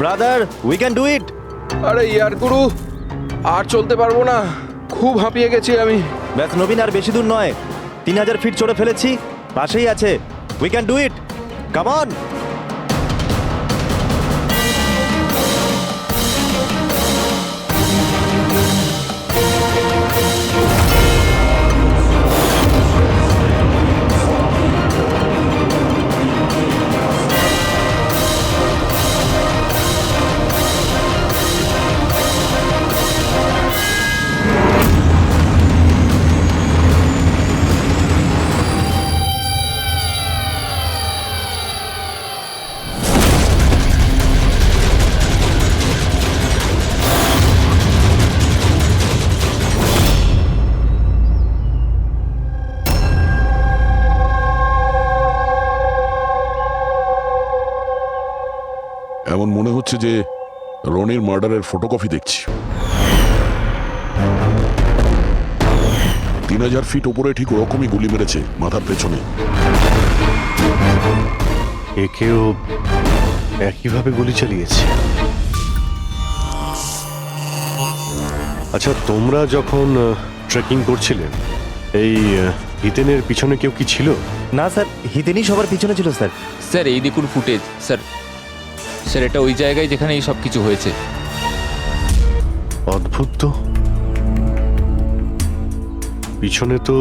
Brother, we can do ইট। আরে ইয়ার গুরু, আর চলতে পারবো না, খুব হাঁপিয়ে গেছি আমি। ব্যাস নবীন, আর বেশি দূর নয়, 3000 ফিট চড়ে ফেলেছি, পাশেই আছে। We can do it, come on. এমন মনে হচ্ছে যে রনির মার্ডারের ফটোকপি দেখছি। 3000 ফিট উপরে ঠিক ওরকমই গুলি মেরেছে মাথার পেছনে। একেও একইভাবে গুলি চালিয়েছে। আচ্ছা, তোমরা যখন ট্রেকিং করছিলে, এই হিতেনের পিছনে কেউ কি ছিল? না স্যার, হিতেনই সবার পিছনে ছিল স্যার। স্যার এই দেখুন ফুটেজ। স্যার স্যার এটা ওই জায়গায় যেখানে এই সব কিছু হয়েছে। অদ্ভুত তো, পিছনে তো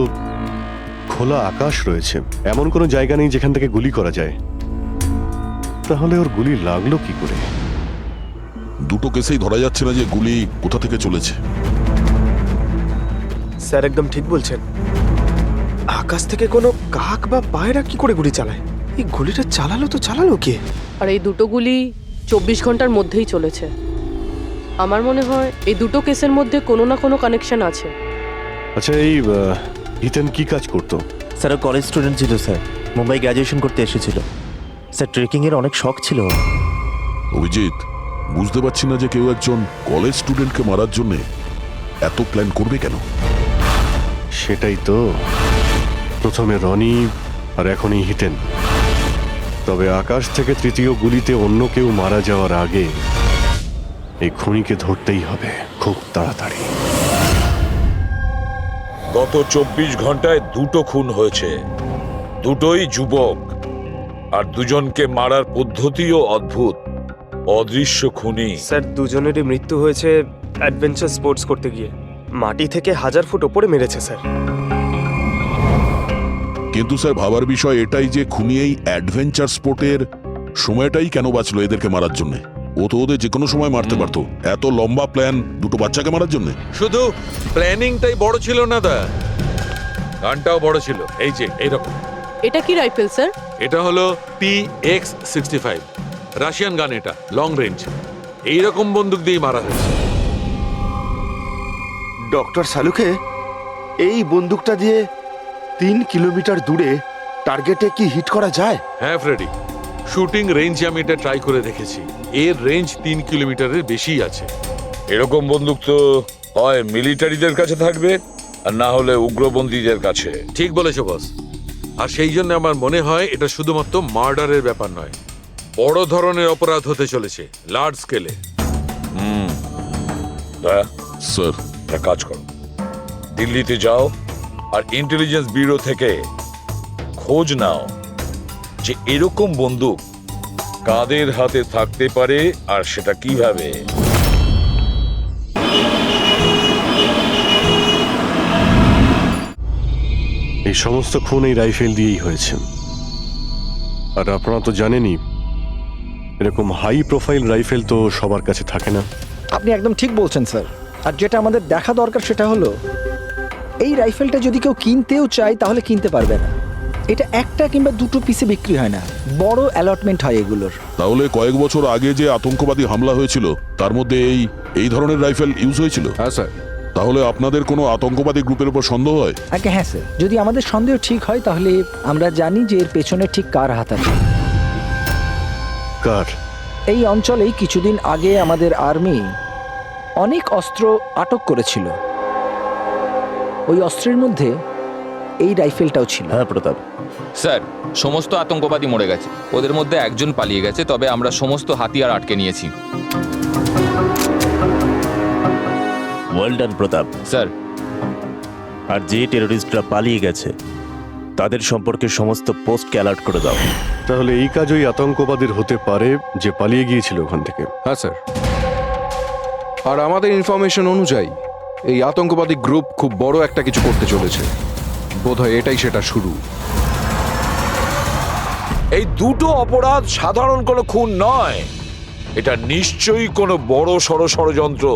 খোলা আকাশ রয়েছে, এমন কোনো জায়গা নেই যেখান থেকে গুলি করা যায়। তাহলে ওর গুলি লাগলো কি করে? দুটো কেসেই ধরা যাচ্ছে না যে গুলি কোথা থেকে চলেছে। স্যার একদম ঠিক বলছেন, আকাশ থেকে কোনো কাক বা পায়রা কি করে গুলি চালায়? এই গুলিটা চালালো কে? আর এই দুটো গুলি 24 ঘন্টার মধ্যেই চলেছে। আমার মনে হয় এই দুটো কেসের মধ্যে কোনো না কোনো কানেকশন আছে। আচ্ছা, এই হিতেন কি কাজ করতো? স্যার ও কলেজ স্টুডেন্ট ছিল স্যার, মুম্বাই গ্র্যাজুয়েশন করতে এসেছিল স্যার। ট্রেকিংয়ের অনেক শখ ছিল। অভিজিৎ, বুঝতে পারছি না যে কেউ একজন কলেজ স্টুডেন্টকে মারার জন্য এত প্ল্যান করবে কেন। সেটাই তো, প্রথমে রনি আর এখনই হিতেন। তবে আকাশ থেকে তৃতীয় গুলিতে অন্য কেউ মারা যাওয়ার আগে এই খুনিকে ধরতেই হবে খুব তাড়াতাড়ি। গত 24 ঘন্টায় দুটো খুন হয়েছে, দুটোই যুবক, আর দুজনকে মারার পদ্ধতিও অদ্ভুত। অদৃশ্য খুনি। স্যার দুজনেরই মৃত্যু হয়েছে অ্যাডভেঞ্চার স্পোর্টস করতে গিয়ে। মাটি থেকে 1000 ফুট ওপরে মেরেছে স্যার। কিন্তু স্যার ভাবার বিষয় এটাই যে খুনি এই অ্যাডভেঞ্চার স্পোর্টের সময়টাই কেন বাঁচলো এদেরকে মারার জন্য? ও তো ওদের যে কোনো সময় মারতে পারতো। এত লম্বা প্ল্যান দুটো বাচ্চাকে মারার জন্য? শুধু প্ল্যানিংটাই বড় ছিল না দা, গানটাও বড় ছিল। এই যে এইরকম। এটা কি রাইফেল স্যার? এটা হলো PX-65 রাশিয়ান গান, এটা লং রেঞ্জ। এইরকম বন্দুক দিয়ে মারা হয়েছে। ডক্টর সালুকে, এই বন্দুকটা দিয়ে 3 কিলোমিটার দূরে টার্গেটে কি হিট করা যায়? হ্যাঁ ফ্রেডি, শুটিং রেঞ্জে আমি এটা ট্রাই করে দেখেছি। এর রেঞ্জ 3 কিলোমিটারের বেশি আছে। এরকম বন্দুক তো হয় মিলিটারিদের কাছে থাকবে, আর না হলে উগ্রপন্থীদের কাছে। ঠিক বলেছো বস। আর সেই জন্য আমার মনে হয় এটা শুধুমাত্র মার্ডারের ব্যাপার নয়, বড় ধরনের অপরাধ হতে চলেছে, লার্জ স্কেলে। দয়া, স্যার, একটা কাজ করো, দিল্লিতে যাও আর ইন্টেলিজেন্স ব্যুরো থেকে খোঁজ নাও যে এরকম বন্দুক কাদের হাতে থাকতে পারে আর সেটা কিভাবে। এই সমস্ত খুন এই রাইফেল দিয়েই হয়েছে। আর আপনারা তো জানেনই, এরকম হাই প্রোফাইল রাইফেল তো সবার কাছে থাকে না। আপনি একদম ঠিক বলছেন স্যার। আর যেটা আমাদের দেখা দরকার সেটা হলো এই রাইফেলটা যদি কেউ কিনতেও চায় তাহলে কিনতে পারবে না। এটা একটা কিংবা দুটো পিসে বিক্রি হয় না, বড় অ্যালটমেন্ট হয় এগুলোর। তাহলে কয়েক বছর আগে যে আতঙ্কবাদী হামলা হয়েছিল তার মধ্যে এই ধরনের রাইফেল ইউজ হয়েছিল? হ্যাঁ স্যার। তাহলে আপনাদের কোনো আতঙ্কবাদী গ্রুপের উপর সন্দেহ হয়? আগে হ্যাঁ স্যার, যদি আমাদের সন্দেহ ঠিক হয় তাহলে আমরা জানি যে এর পেছনে ঠিক কার হাত আছে। কার? এই অঞ্চলেই কিছুদিন আগে আমাদের আর্মি অনেক অস্ত্র আটক করেছিল। ওই অস্ত্রের মধ্যে এই রাইফেলটাও ছিল। হ্যাঁ প্রতাপ, স্যার সমস্ত আতঙ্কবাদী মরে গেছে, ওদের মধ্যে একজন পালিয়ে গেছে, তবে আমরা সমস্ত হাতিয়ার আটকে নিয়েছি। ওয়েল ডান প্রতাপ। স্যার আর যে টেরোরিস্টরা পালিয়ে গেছে তাদের সম্পর্কে সমস্ত পোস্টকে অ্যালার্ট করে দাও। তাহলে এই কাজ ওই আতঙ্কবাদীর হতে পারে যে পালিয়ে গিয়েছিল ওখান থেকে। হ্যাঁ স্যার, আর আমাদের ইনফরমেশন অনুযায়ী এই আতঙ্কবাদী গ্রুপ খুব বড় একটা কিছু করতে চলেছে। বোধহয় এটাই সেটা শুরু। এই দুটো অপরাধ সাধারণ কোনো খুন নয়, এটা নিশ্চয়ই কোনো বড় সড় ষড়যন্ত্র,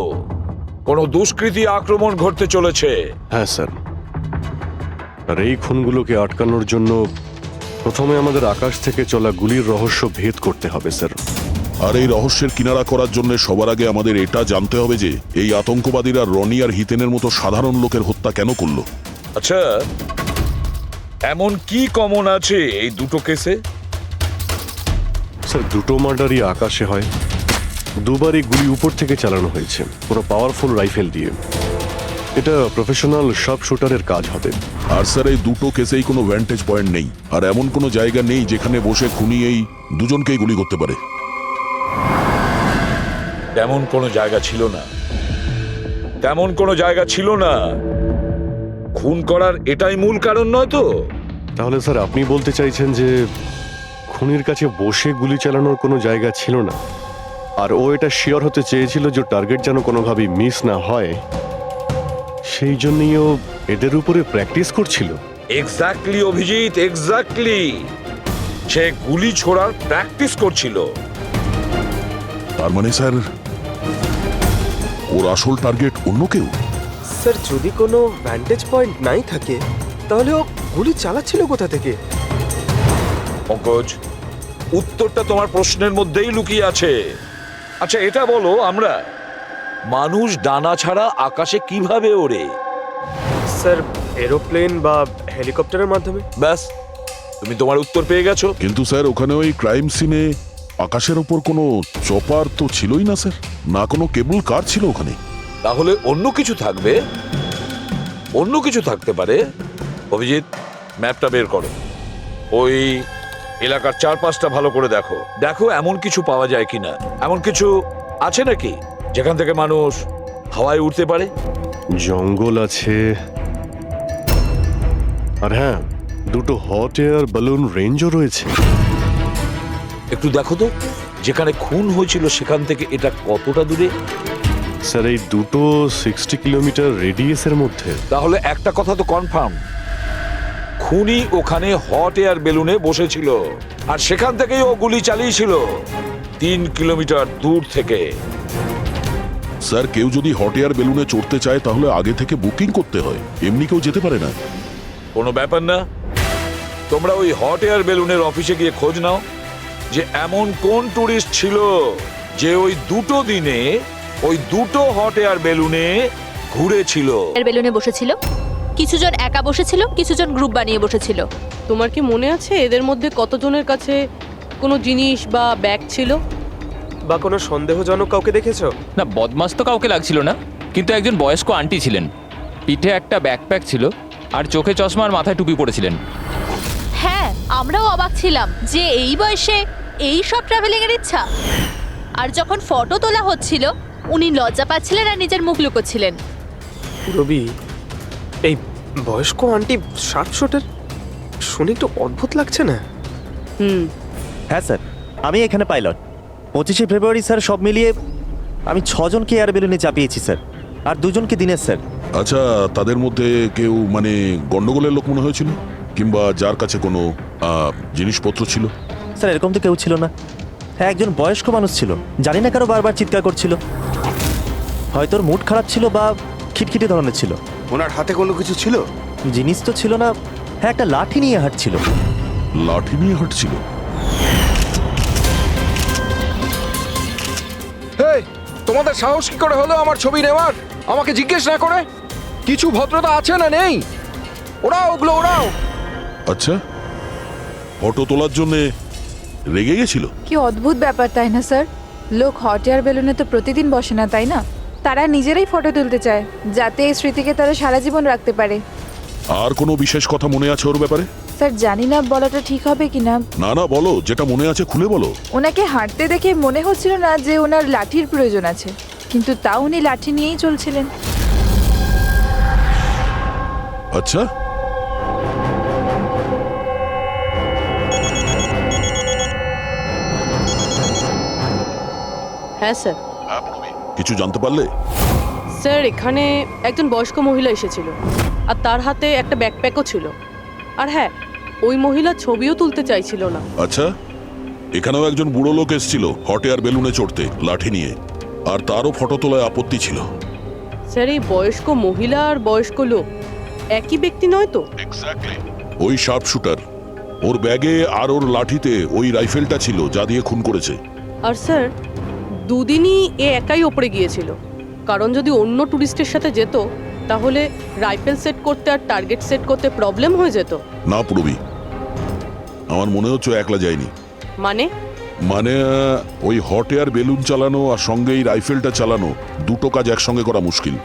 কোনো দুষ্কৃতী আক্রমণ ঘটতে চলেছে। হ্যাঁ স্যার, আর এই খুনগুলোকে আটকানোর জন্য প্রথমে আমাদের আকাশ থেকে চলা গুলির রহস্য ভেদ করতে হবে স্যার। আর এই রহস্যের কিনারা করার জন্য সবার আগে আমাদের এটা জানতে হবে যে এই আতঙ্কবাদীরা রনি আর হিতেনের মতো সাধারণ লোকের হত্যা কেন করলো। আচ্ছা, এমন কি কমন আছে এই দুটো কেসে? স্যার দুটো মার্ডারই আকাশে হয়, দুবারই গুলি উপর থেকে চালানো হয়েছে, পুরো পাওয়ারফুল রাইফেল দিয়ে। এটা প্রফেশনাল শার্প শুটারের কাজ হবে। আর স্যার এই দুটো কেসেই কোনো ভ্যান্টেজ পয়েন্ট নেই, আর এমন কোনো জায়গা নেই যেখানে বসে খুনি এই দুজনকেই গুলি করতে পারে। তেমন কোনো জায়গা ছিল না, তেমন কোনো জায়গা ছিল না। খুন করার এটাই মূল কারণ নয় তো? তাহলে স্যার আপনি বলতে চাইছেন যে খুনির কাছে বসে গুলি চালানোর কোনো জায়গা ছিল না, আর ও এটা শিওর হতে চেয়েছিল যে টার্গেট যেন কোনোভাবেই মিস না হয়, সেই জন্যই ও এদের উপরে প্র্যাকটিস করছিল। Exactly Abhijit, exactly. সে গুলি ছোড়ার প্র্যাকটিস করছিল। তার মানে স্যার ওর আসল টার্গেট অন্য কেউ। স্যার যদি কোনো ভ্যান্টেজ পয়েন্ট নাই থাকে তাহলে ও গুলি চালাচ্ছিল কোথা থেকে? পঙ্কজ, উত্তরটা তোমার প্রশ্নের মধ্যেই লুকিয়ে আছে। আচ্ছা এটা বলো, আমরা মানুষ ডানা ছাড়া আকাশে কিভাবে ওড়ে? স্যার এরোপ্লেন বা হেলিকপ্টারের মাধ্যমে। ব্যাস, তুমি তোমার উত্তর পেয়ে গেছো। কিন্তু স্যার ওখানে ওই ক্রাইম সিনে আকাশের ওপর কোনো চপার তো ছিলই না স্যার, না কোনো কেবল কার ছিল ওখানে। তাহলে অন্য কিছু থাকবে, অন্য কিছু থাকতে পারে। অভিজিৎ, ম্যাপটা বের করো, ওই এলাকার চারপাশটা ভালো করে দেখো, দেখো এমন কিছু পাওয়া যায় কিনা। এমন কিছু আছে নাকি যেখান থেকে মানুষ হাওয়ায় উঠতে পারে? জঙ্গল আছে, আর হ্যাঁ দুটো হট এয়ার বালুন রেঞ্জও রয়েছে। একটু দেখো তো, যেখানে খুন হয়েছিল সেখান থেকে এটা কতটা দূরে? স্যার এই দুটো 60 কিলোমিটার রেডিয়াসের মধ্যে। তাহলে একটা কথা তো কনফার্ম, খুনি ওখানে হট এয়ার বেলুনে বসেছিল, আর সেখান থেকেই ও গুলি চালিয়েছিল 3 কিলোমিটার দূর থেকে। স্যার কেউ যদি হট এয়ার বেলুনে চড়তে চায় তাহলে আগে থেকে বুকিং করতে হয়, এমনি কেউ যেতে পারে না। কোনো ব্যাপার না, তোমরা ওই হট এয়ার বেলুনের অফিসে গিয়ে খোঁজ নাও যে এমন কোন টুরিস্ট ছিল যে ওই দুটো দিনে ওই দুটো হট এয়ার বেলুনে ঘুরেছিল। বেলুনে বসেছিল, কিছুজন একা বসেছিল, কিছুজন গ্রুপ বানিয়ে বসেছিল। তোমার কি মনে আছে এদের মধ্যে কতজনের কাছে কোনো জিনিস বা ব্যাগ ছিল? বা কোনো সন্দেহজনক কাউকে দেখেছো? না, বদমাস তো কাউকে লাগছিল না, কিন্তু একজন বয়স্ক আন্টি ছিলেন, পিঠে একটা ব্যাকপ্যাক ছিল, আর চোখে চশমা আর মাথায় টুপি পড়েছিলেন। হ্যাঁ, আমরাও অবাক ছিলাম যে এই বয়সে এই সব ট্রাভেলিং এর ইচ্ছা। আর যখন ফটো তোলা হচ্ছিল উনি লজ্জা পাচ্ছিলেন আর নিজের মুখ লুকোচ্ছিলেন। রবি, এই বয়স্ক আন্টি শার্প শুটার শুনে একটু অদ্ভুত লাগছে না? হ্যাঁ স্যার, আমি এখানে পাইলট। 25শে ফেব্রুয়ারি স্যার সব মিলিয়ে আমি 6 জনকে এয়ার বেলুনে চাপিয়েছি স্যার, আর 2 জনকে দিনের স্যার। আচ্ছা তাদের মধ্যে কেউ মানে গন্ডগোলের লোক মনে হয়েছিল, কিংবা যার কাছে কোনো জিনিসপত্র ছিল? স্যার এরকম তো কেউ ছিল না। হ্যাঁ একজন বয়স্ক মানুষ ছিল, জানি না কারো বারবার চিৎকার করছিল, হয়তো ওর মুড খারাপ ছিল বা খিটখিটে ধরনের ছিল। ওনার হাতে কোনো কিছু ছিল? জিনিস তো ছিল না, হ্যাঁ একটা লাঠি নিয়ে হাঁটছিল। লাঠি নিয়ে হাঁটছিল? এই, তোমাদের সাহস কি করে হলো আমার ছবি নেওয়ার, আমাকে জিজ্ঞেস না করে? কিছু ভদ্রতা আছে না নেই? ওরাও ওগুলো ওরাও। আচ্ছা, ফটো তোলার জন্য রেগে গেছিল? কি অদ্ভুত ব্যাপার তাই না স্যার? লোক হট এয়ার বেলুনে তো প্রতিদিন বসে না, তাই না? তারা নিজেরাই ফটো তুলতে চায় যাতে এই স্মৃতিকে তারা সারা জীবন রাখতে পারে। আর কোনো বিশেষ কথা মনে আছে ওর ব্যাপারে? স্যার জানি না বলাটা ঠিক হবে কিনা। না না, বলো, যেটা মনে আছে খুলে বলো। ওনাকে হাঁটতে দেখে মনে হচ্ছিল না যে ওনার লাঠির প্রয়োজন আছে, কিন্তু তাও উনি লাঠি নিয়েই চলছিলেন। আচ্ছা, হ্যাঁ স্যার। কিছু জানতে পারলে? স্যার এখানে একজন বয়স্ক মহিলা এসেছিল, আর তার হাতে একটা ব্যাকপ্যাকও ছিল। আর হ্যাঁ, ওই মহিলা ছবিও তুলতে চাইছিল না। আচ্ছা, এখানেও একজন বুড়ো লোক এসেছিল হট এয়ার বেলুনে চড়তে লাঠি নিয়ে, আর তারও ফটো তোলায় আপত্তি ছিল। স্যার এই বয়স্ক মহিলা আর বয়স্ক লোক একই ব্যক্তি নয় তো? ওই শার্প শুটার, ওর ব্যাগে আর ওর লাঠিতে ওই রাইফেলটা ছিল যা দিয়ে খুন করেছে। আর স্যার দুদিনই এ একাই ওপরে গিয়েছিল, কারণ যদি অন্য টুরিস্টের সাথে যেত তাহলে রাইফেল সেট করতে আর টার্গেট সেট করতে প্রবলেম হয়ে যেত। না পুরবি, আমার মনে হচ্ছে একলা যায়নি। মানে মানে ওই হট এয়ার বেলুন চালানো আর সঙ্গে এই রাইফেলটা চালানো দুটো কাজ একসঙ্গে করা মুশকিল।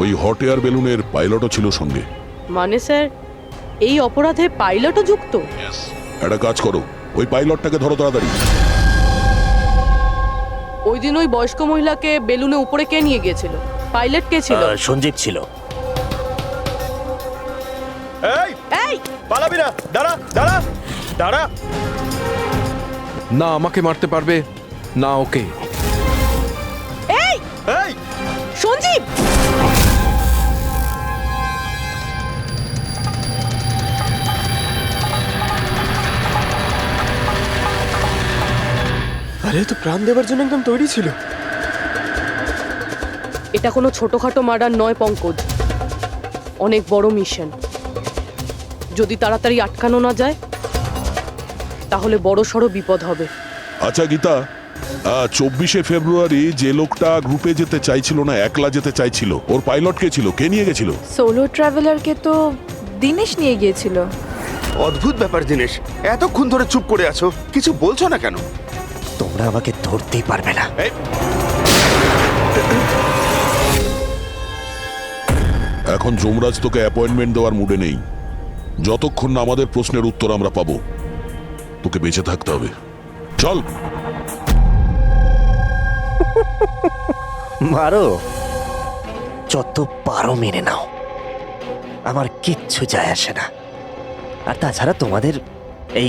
ওই হট এয়ার বেলুনের পাইলটও ছিল সঙ্গে। মানে স্যার এই অপরাধে পাইলটও যুক্ত? একটা কাজ করো, ওই পাইলটটাকে ধরো তাড়াতাড়ি। ওই দিন ওই বয়স্ক মহিলাকে বেলুনে উপরে কে নিয়ে গিয়েছিল? পাইলট কে ছিল? সঞ্জীব ছিল। এই এই পালাবি না, দাঁড়া দাঁড়া দাঁড়া। না আমাকে মারতে পারবে না ওকে। এই এই সঞ্জীব! আরে তো প্রাণ দেওয়ার জন্য একদম তৈরি ছিল। এটা কোনো ছোটখাটো মার্ডার নয় পঙ্কজ, অনেক বড় মিশন। যদি তাড়াতাড়ি আটকানো না যায় তাহলে বড় সড় বিপদ হবে। আচ্ছা গীতা, 24শে ফেব্রুয়ারি যে লোকটা গ্রুপে যেতে চাইছিল না, একলা যেতে চাইছিল, ওর পাইলট কে ছিল? কে নিয়ে গেছিল? সোলো ট্রাভেলারকে তো দিনেশ নিয়ে গিয়েছিল। অদ্ভুত ব্যাপার দিনেশ, এতক্ষণ ধরে চুপ করে আছো, কিছু বলছো না কেন? তোমরা আমাকে ধরতেই পারবে না। এখন যমরাজ তোকে অ্যাপয়েন্টমেন্ট দেওয়ার মুডে নেই। যতক্ষণ না আমাদের প্রশ্নের উত্তর আমরা পাবো, তোকে বেঁচে থাকতে হবে। চল। মারো, যত পারো মেনে নাও, আমার কিচ্ছু যায় আসে না। আর তাছাড়া তোমাদের এই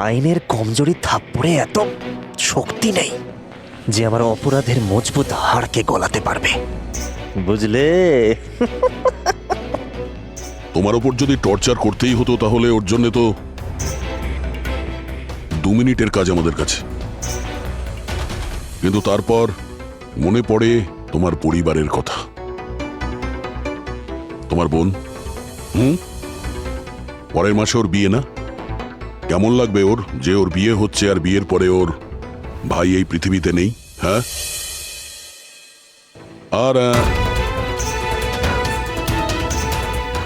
আইনের কমজোরি থাপ্পড়ে এত শক্তি নেই যে আমার অপরাধের মজবুত হাড়কে গলাতে পারবে, বুঝলে? তোমার ওপর যদি টর্চার করতেই হতো তাহলে ওর জন্য তো 2 মিনিটের কাজ আমাদের কাছে। কিন্তু তারপর মনে পড়ে তোমার পরিবারের কথা, তোমার বোন। পরের মাসে ওর বিয়ে না? কেমন লাগবে ওর যে ওর বিয়ে হচ্ছে আর বিয়ের পরে ওর ভাই এই পৃথিবীতে নেই? হ্যাঁ, আর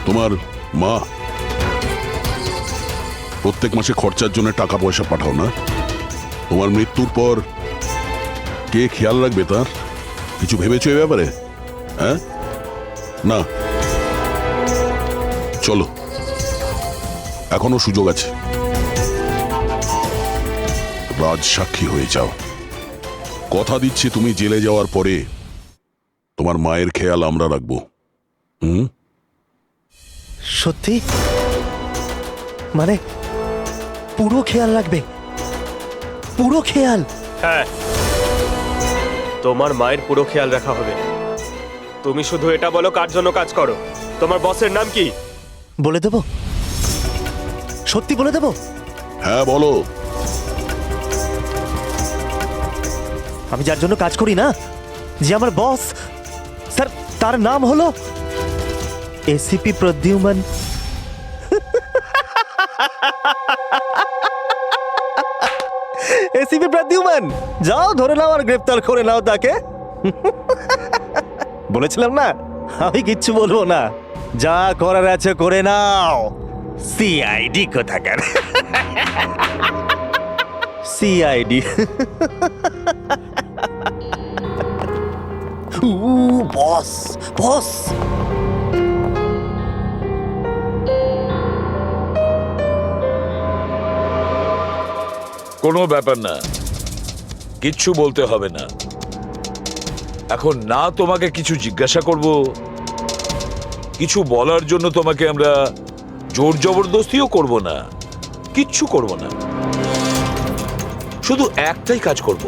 তোমার মা প্রত্যেক মাসে খরচার জন্য টাকা পয়সা পাঠাও না? তোমার মৃত্যুর পর কে খেয়াল রাখবে তার? কিছু ভেবেছো এ ব্যাপারে? হ্যাঁ, না। চলো, এখনো সুযোগ আছে, রাজ সাক্ষী হয়ে যাও। কথা দিচ্ছি তুমি জেলে যাওয়ার পরে তোমার মায়ের খেয়াল আমরা রাখবো। সত্যি? মানে পুরো খেয়াল রাখবে? পুরো খেয়াল? হ্যাঁ, তোমার মায়ের পুরো খেয়াল রাখা হবে। তুমি শুধু এটা বলো কার জন্য কাজ করো, তোমার বসের নাম কি? বলে দেবো? সত্যি বলে দেবো? হ্যাঁ বলো। আমি যার জন্য কাজ করি না, যে আমার বস, স্যার, তার নাম হলো এসিপি প্রদ্যুম্ন। এসিপি প্রদ্যুম্ন, যাও ধরে নাও আর গ্রেফতার করে নাও তাকে। বলেছিলাম না আমি কিচ্ছু বলবো না, যা করার আছে করে নাও। সিআইডি কোথাকার। সিআইডি। বস বস। কোনো ব্যাপার না, কিচ্ছু বলতে হবে না। এখন না তোমাকে কিছু জিজ্ঞাসা করব, কিছু বলার জন্য তোমাকে আমরা জোর জবরদস্তিও করব না, কিচ্ছু করব না। শুধু একটাই কাজ করব,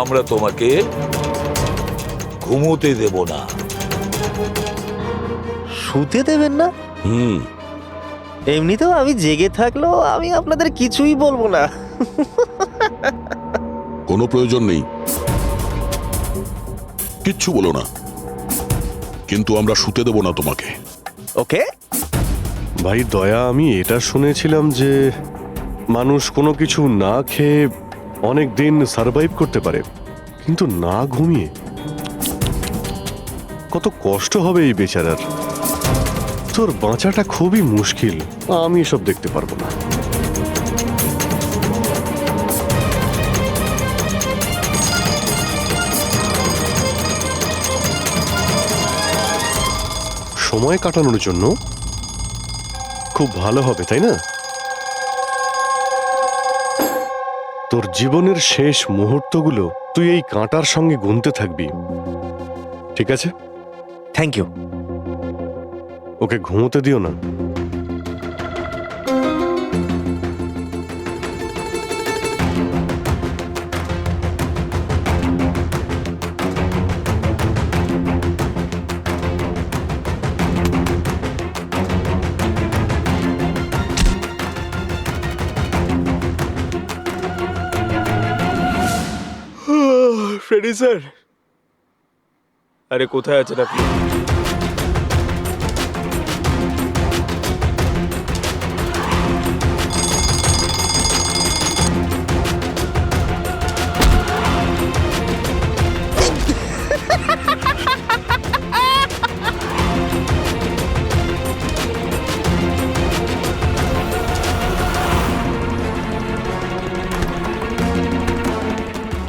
আমরা তোমাকে ঘুমোতে দেব না। শুতে দেবেন না? এমনিতেও আমি জেগে থাকলেও আমি আপনাদের কিছুই বলবো না। কোনো প্রয়োজন নেই, কিচ্ছু বলো না, কিন্তু আমরা শুতে দেব না তোমাকে। ওকে ভাই দয়া, আমি এটা শুনেছিলাম যে মানুষ কোনো কিছু না খেয়ে অনেক দিন সার্ভাইভ করতে পারে, কিন্তু না ঘুমিয়ে। কত কষ্ট হবে এই বেচারার। তোর বাঁচাটা খুবই মুশকিল, আমি এসব দেখতে পারবো না। সময় কাটানোর জন্য খুব ভালো হবে, তাই না? তোর জীবনের শেষ মুহূর্তগুলো তুই এই কাঁটার সঙ্গে গুনতে থাকবি, ঠিক আছে? Thank you. ওকে ঘুমোতে দিও না। ফ্রেডি স্যার, আরে কোথায় আছেন আপনি?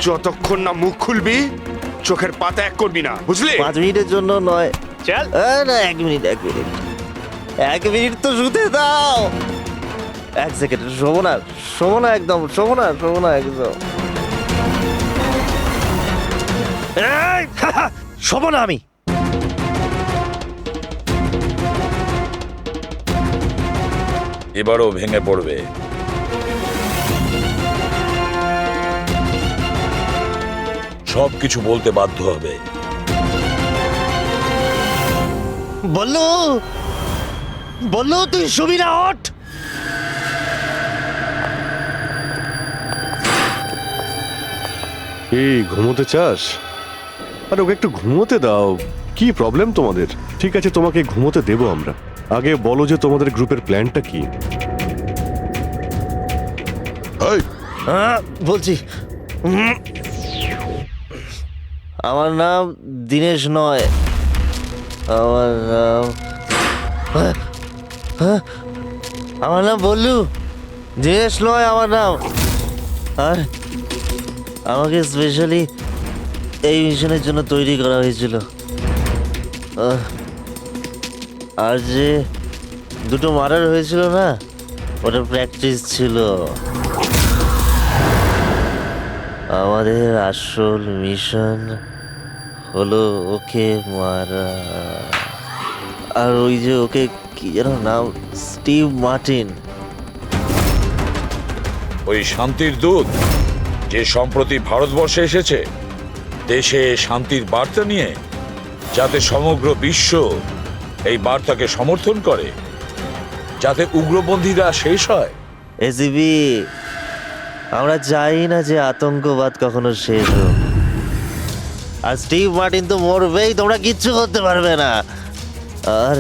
যতক্ষণ না মুখ খুলবি চোখের পাতা এক করবি না, বুঝলি? 5 মিনিটের জন্য নয়, চল। না 1 মিনিট 1 মিনিট তো শুতে দাও। 1 সেকেন্ড, শোবো না একদম, শোবো না একদম। এই, শোবো না আমি। এবারও ভেঙে পড়বে। সবকিছু বলতে বাধ্য হবে। বললো তুই শুবি না, ওঠ। এই ঘুমোতে চাস? আরে ওকে একটু ঘুমোতে দাও। কি প্রবলেম তোমাদের? ঠিক আছে, তোমাকে ঘুমোতে দেবো আমরা। আগে বলো যে তোমাদের গ্রুপের প্ল্যানটা কি? বলছি, আমার নাম দীনেশ নয়, আমার নাম বললু। দীনেশ নয় আমার নাম। আর আমাকে স্পেশালি এই মিশনের জন্য তৈরি করা হয়েছিল। আর যে 2টো মার্ডার হয়েছিল না, ওটা প্র্যাকটিস ছিল। আমাদের আসল মিশন হলো ওকে মারা। আর ওই যে ওকে কি যেন নাম, স্টিভ মার্টিন, ওই শান্তির দূত যে সম্প্রতি ভারতবর্ষে এসেছে দেশে শান্তির বার্তা নিয়ে, যাতে সমগ্র বিশ্ব এই বার্তাকে সমর্থন করে, যাতে উগ্রপন্থীরা শেষ হয়। এসিবি, আমরা চাই না যে আতঙ্কবাদ কখনো শেষ হোক। আর স্টিভ মার্টিন তো মরবেই, তোমরা কিচ্ছু করতে পারবে না। আর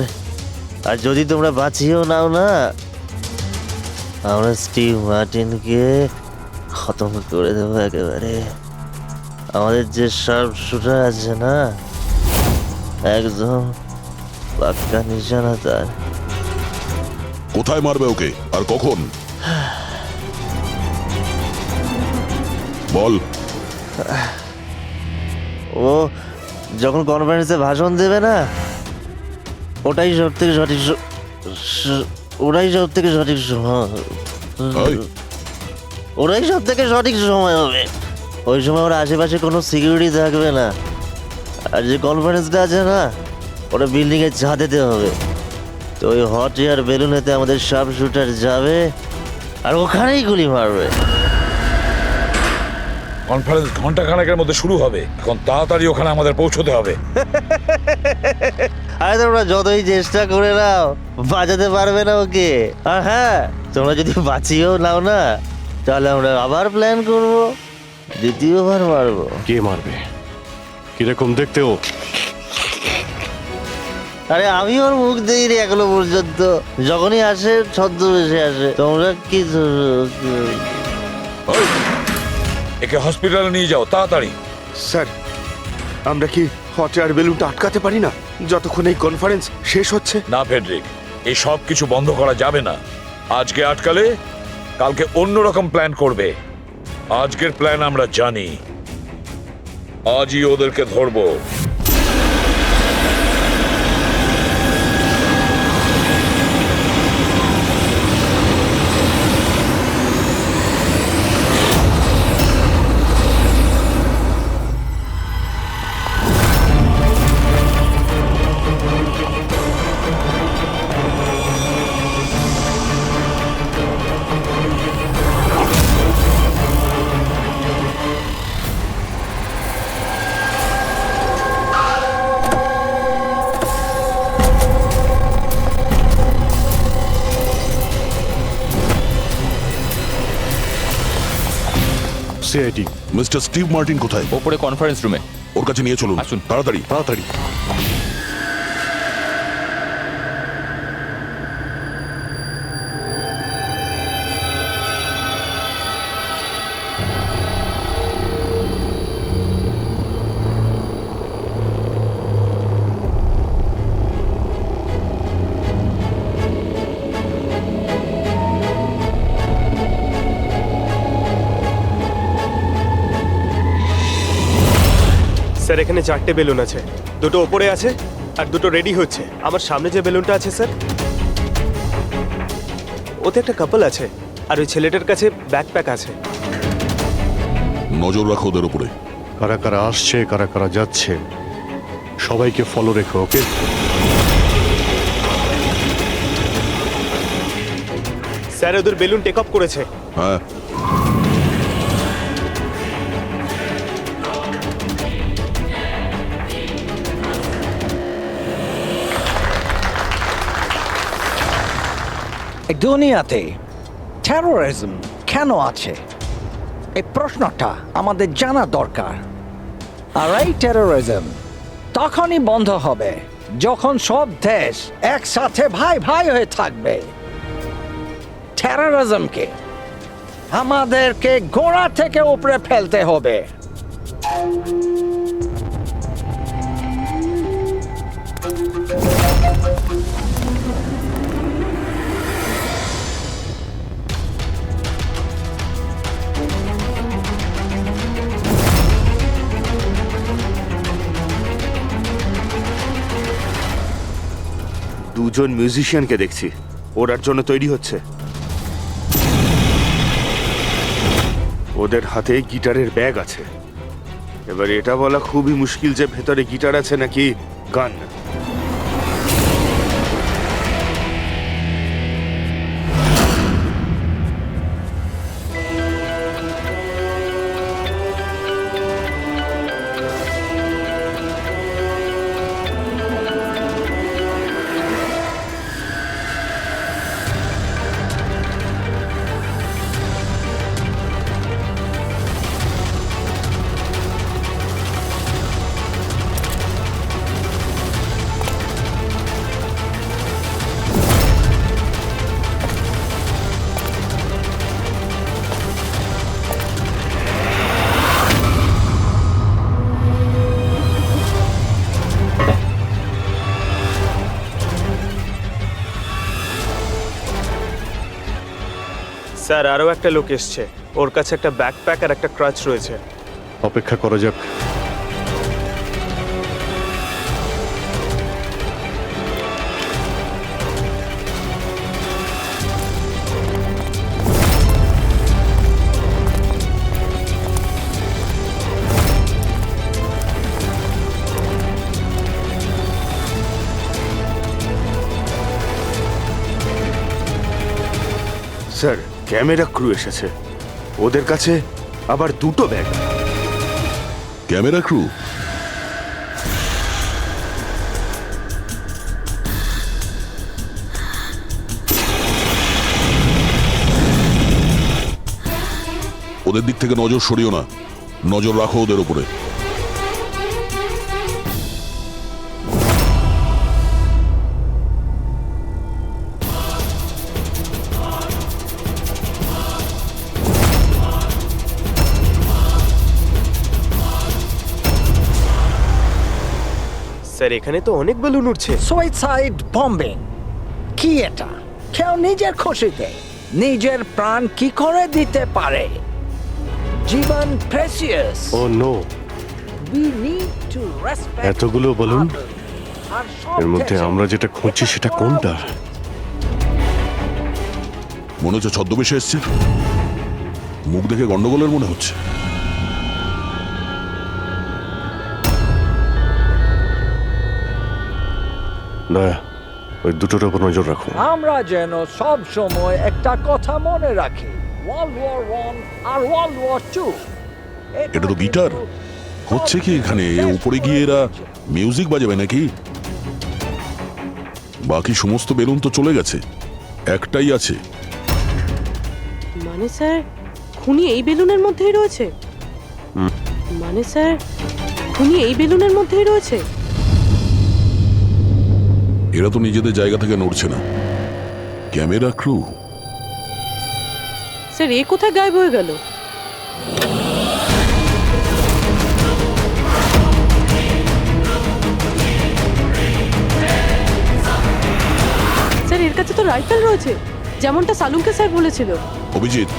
আর যদি তোমরা বাঁচিয়েও নাও না, আমরা স্টিভ মার্টিনকে খতম করে দেবো একেবারে। আমাদের যে শার্প শুটার আছে না, একদম পাক্কা নিশানা তার। কোথায় মারবে ওকে আর কখন? বল। ও যখন কনফারেন্সে ভাষণ দেবে না, ওটাই সব থেকে সঠিক সময়। এই, ওরাই সব থেকে সঠিক সময় হবে। ওই সময় ওর আশেপাশে কোনো সিকিউরিটি থাকবে না। আর যে কনফারেন্সটা আছে না, ওটা বিল্ডিং এর ছাদেতে হবে। তো ওই হট এয়ার বেলুনেতে আমাদের সাব শুটার যাবে আর ওখানেই গুলি মারবে। কনফারেন্স ঘন্টা খানেকের মধ্যে শুরু হবে, এখন তাড়াতাড়ি ওখানে আমাদের পৌঁছতে হবে। আরে তোমরা যতই চেষ্টা করে নাও, বাঁচাতে পারবে না ওকে। আর হ্যাঁ, তোমরা যদি বাঁচিয়েও নাও না, তাহলে আমরা আবার প্ল্যান করব, দ্বিতীয়বার মারবো। কে মারবে? কিরকম দেখতে ও? আরে আমি ওর মুখ দেখিনি এখনো পর্যন্ত। যখনই আসে ছদ্মবেশে আসে। তোমরা কি ওই, একে হসপিটালে নিয়ে যাও তাড়াতাড়ি। স্যার, আমরা কি হট এয়ার বেলুনটা আটকাতে পারি না যতক্ষণ এই কনফারেন্স শেষ হচ্ছে? না ফেডরিক, এই সব কিছু বন্ধ করা যাবে না। আজকে আটকালে কালকে অন্যরকম প্ল্যান করবে। আজকের প্ল্যান আমরা জানি, আজই ওদেরকে ধরবো। সিআইডি। মিস্টার স্টিভ মার্টিন কোথায়? ওপরে কনফারেন্স রুমে। ওর কাছে নিয়ে চলুন, আসুন। তাড়াতাড়ি। তাড়াতাড়ি। স্যার, এখানে 4টে বেলুন আছে, দুটো ওপরে আছে আর দুটো রেডি হচ্ছে। আমার সামনে যে বেলুনটা আছে স্যার, ওতে একটা কাপল আছে আর ওই ছেলেটার কাছে ব্যাকপ্যাক আছে। নজর রাখো ওদের উপরে। কারা কারা আসছে, কারা কারা যাচ্ছে, সবাইকে ফলো রেখো, ওকে? স্যার, ওদের বেলুন টেক অফ করেছে। হ্যাঁ, এই দুনিয়াতে টেরোরিজম কেন আছে, এই প্রশ্নটা আমাদের জানা দরকার। আর এই টেরোরিজম তখনই বন্ধ হবে যখন সব দেশ একসাথে ভাই ভাই হয়ে থাকবে। টেরোরিজমকে আমাদেরকে গোড়া থেকে উপরে ফেলতে হবে। দুজন মিউজিশিয়ানকে দেখছি, ওরার জন্য তৈরি হচ্ছে। ওদের হাতে গিটারের ব্যাগ আছে। এবার এটা বলা খুবই মুশকিল যে ভেতরে গিটার আছে নাকি গান। স্যার, আরও একটা লোক এসছে, ওর কাছে একটা ব্যাকপ্যাক আর একটা ক্রাচ রয়েছে। অপেক্ষা করা যাক। স্যার ক্যামেরা ক্রু এসেছে, ওদের কাছে আবার দুটো ব্যাগ। Camera crew? ওদের দিক থেকে নজর সরিও না, নজর রাখো ওদের উপরে। স্যার এখানে তো অনেক বেলুন উঠছে। সুইসাইড বম্বিং কি এটা? কেউ নিজের খুশিতে নিজের প্রাণ কি করে দিতে পারে? জীবন precious. Oh no, We need to respect এতগুলো বলুন, আর সব এর মধ্যে দেশে আমরা যেটা খুঁজছি সেটা কোনটা? মনে হচ্ছে ছদ্মবেশে এসছে, মুখ দেখে গন্ডগোলের মনে হচ্ছে। না, ওই দুটোর উপর নজর রাখো। আমরা যেন সব সময় একটা কথা মনে রাখি, ওয়ার্ল্ড ওয়ার 1 আর ওয়ার্ল্ড ওয়ার 2। এটা তো গিটার। হচ্ছে কি এখানে? উপরে গিয়ে এরা মিউজিক বাজাবে নাকি? বাকি সমস্ত বেলুন তো চলে গেছে, একটাই আছে। মানে স্যার খুনি এই বেলুনের মধ্যেই রয়েছে? মানে স্যার খুনি এই বেলুনের মধ্যেই রয়েছে? এরা তো নিজেদের জায়গা থেকে নড়ছে না। Camera crew? স্যার এ কোথায় গায়েব হয়ে গেল? স্যার এর কাছে তো রাইফেল রয়েছে, যেমনটা সালুমকে স্যার বলেছিল। Abhijit,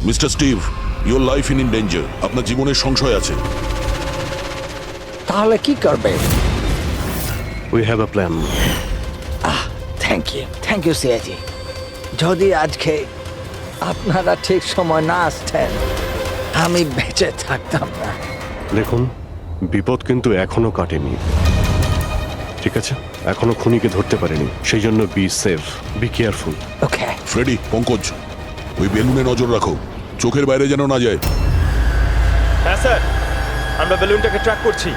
mister Steve, your life in danger. আপনার জীবনের সংশয় আছে। তাহলে কি করবে? We have a plan. Thank you সিয়াজি। যদি আজকে আপনারা ঠিক সময় না আসতেন, আমি বেঁচে থাকতাম না। দেখুন, বিপদ কিন্তু এখনো কাটেনি, ঠিক আছে? এখনো খুনিকে ধরতে পারেনি, সেই জন্য be safe, be careful. Okay Freddie, Pankaj, ওই বেলুনে নজর রাখো, চোখের বাইরে যেন না যায়। হ্যাঁ স্যার, আমরা বেলুনটাকে ট্র্যাক করছি।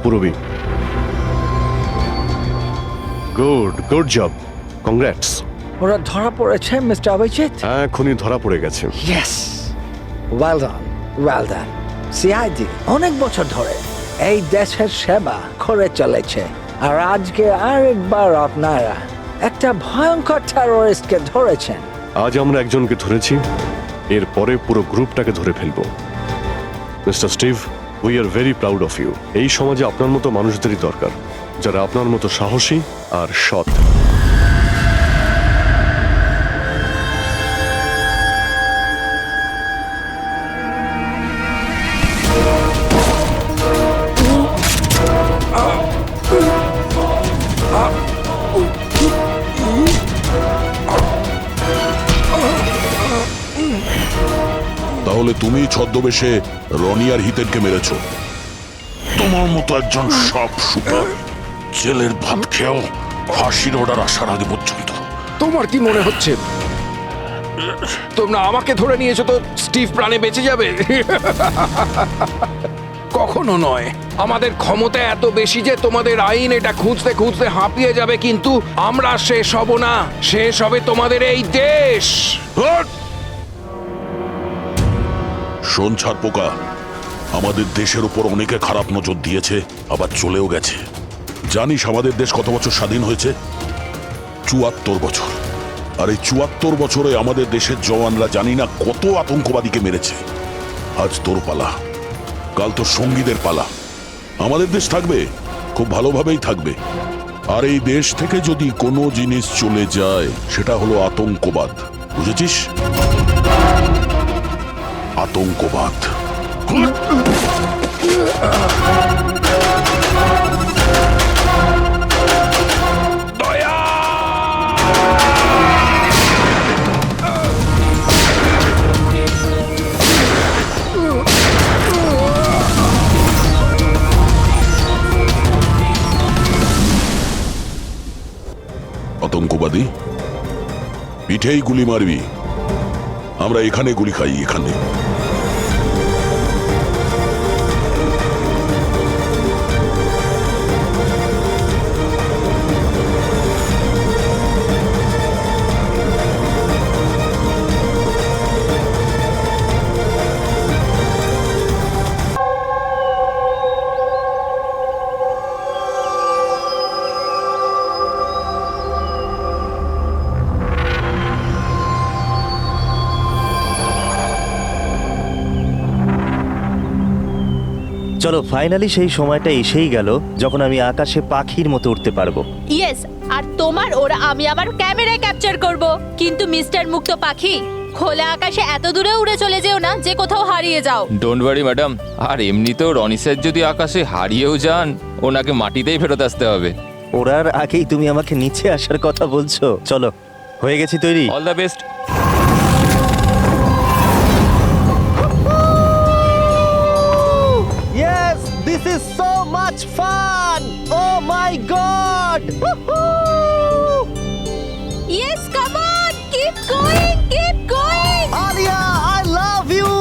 পুরবী। Good job, congrats. ওরা ধরা পড়েছে মিস্টার অভিজিৎ? হ্যাঁ, এখনই ধরা পড়ে গেছে। Yes, well done. সিআইডি অনেক বছর ধরে এই দেশের সেবা করে চলেছে, আর আজকে আরেকবার আপনারা একটা ভয়ঙ্কর টেররিস্টকে ধরেছেন। আজ আমরা একজনকে ধরেছি, এরপরে পুরো গ্রুপটাকে ধরে ফেলবো। Mister Steve, we are very proud of you. এই সমাজে আপনার মতো মানুষদেরই দরকার, যারা আপনার মতো সাহসী আর সৎ। তাহলে তুমি ছদ্মবেশে রনি আর হিতেনকে মেরেছো? তোমার মতো একজন সব সুপার জেলের ভাত খেয়েও ফাঁসির অর্ডার আসার আগে পর্যন্ত। তোমার কি মনে হচ্ছে তোমরা আমাকে ধরে নিয়েছো তো স্টিভ প্রাণে বেঁচে যাবে? কখনো নয়। আমাদের ক্ষমতা এত বেশি যে তোমাদের আইন এটা খুঁজতে খুঁজতে হাঁপিয়ে যাবে, কিন্তু আমরা শেষ হব না। শেষ হবে তোমাদের এই দেশ। শোন ছারপোকা, আমাদের দেশের উপর অনেকে খারাপ নজর দিয়েছে, আবার চলেও গেছে। জানিস আমাদের দেশ কত বছর স্বাধীন হয়েছে? ৭৪ বছর। আর এই ৭৪ বছরে আমাদের দেশের জওয়ানরা জানি না কত আতঙ্কবাদীকে মেরেছে। আজ তোর পালা, কাল তোর সঙ্গীদের পালা। আমাদের দেশ থাকবে, খুব ভালোভাবেই থাকবে। আর এই দেশ থেকে যদি কোনো জিনিস চলে যায়, সেটা হলো আতঙ্কবাদ। বুঝেছিস? আতঙ্কবাদ। আতঙ্কবাদী পিঠেই গুলি মারবি। আমরা এখানে গুলি খাই, এখানে। চলো, ফাইনালি সেই সময়টা এসেই গেল যখন আমি আকাশে পাখির মতো উঠতে পারবো। ইয়েস, আর তোমার ওরা আমি আবার ক্যামেরায় ক্যাপচার করব। কিন্তু মিস্টার মুক্ত পাখি, খোলা আকাশে এত দূরে উড়ে চলে যেও না যে কোথাও হারিয়ে যাও। Don't worry madam. আর এমনিতেও রনি স্যার যদি আকাশে হারিয়েও যান, ওনাকে মাটিতেই ফেরত আসতে হবে। ওরার আগেই তুমি আমাকে নিচে আসার কথা বলছো। চলো, হয়ে গেছি তৈরি। All the best. Yes, this is so much fun! Oh my god! Yes, come on, keep going, keep going. Alia, I love you!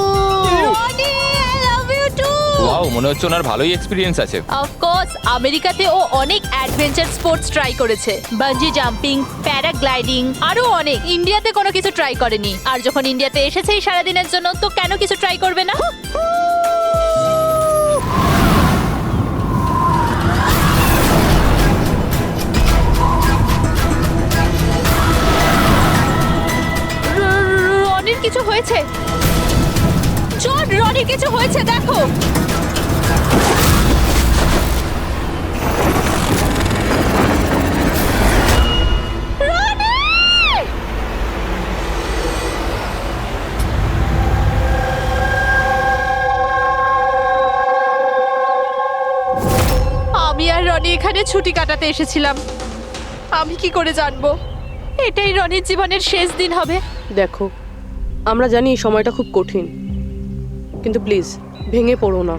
Ronnie, I love you too. Wow, মনে হচ্ছে ওনার ভালোই এক্সপিরিয়েন্স আছে। অফকোর্স, আমেরিকাতে ও অনেক adventure sports try করেছে। Bungee jumping, paragliding, আরো অনেক। ইন্ডিয়াতে কোনো কিছু ট্রাই করেনি। আর যখন ইন্ডিয়াতে এসেছে এই সারাদিনের জন্য, তো কেন কিছু ট্রাই করবে না? রনির কিছু হয়েছে। জন, রনির কিছু হয়েছে, দেখো। আমি আর রনি এখানে ছুটি কাটাতে এসেছিলাম। আমি কি করে জানবো এটাই রনির জীবনের শেষ দিন হবে? দেখো, আমরা জানি এই সময়টা খুব কঠিন, কিন্তু প্লিজ ভেঙে পড়ো না।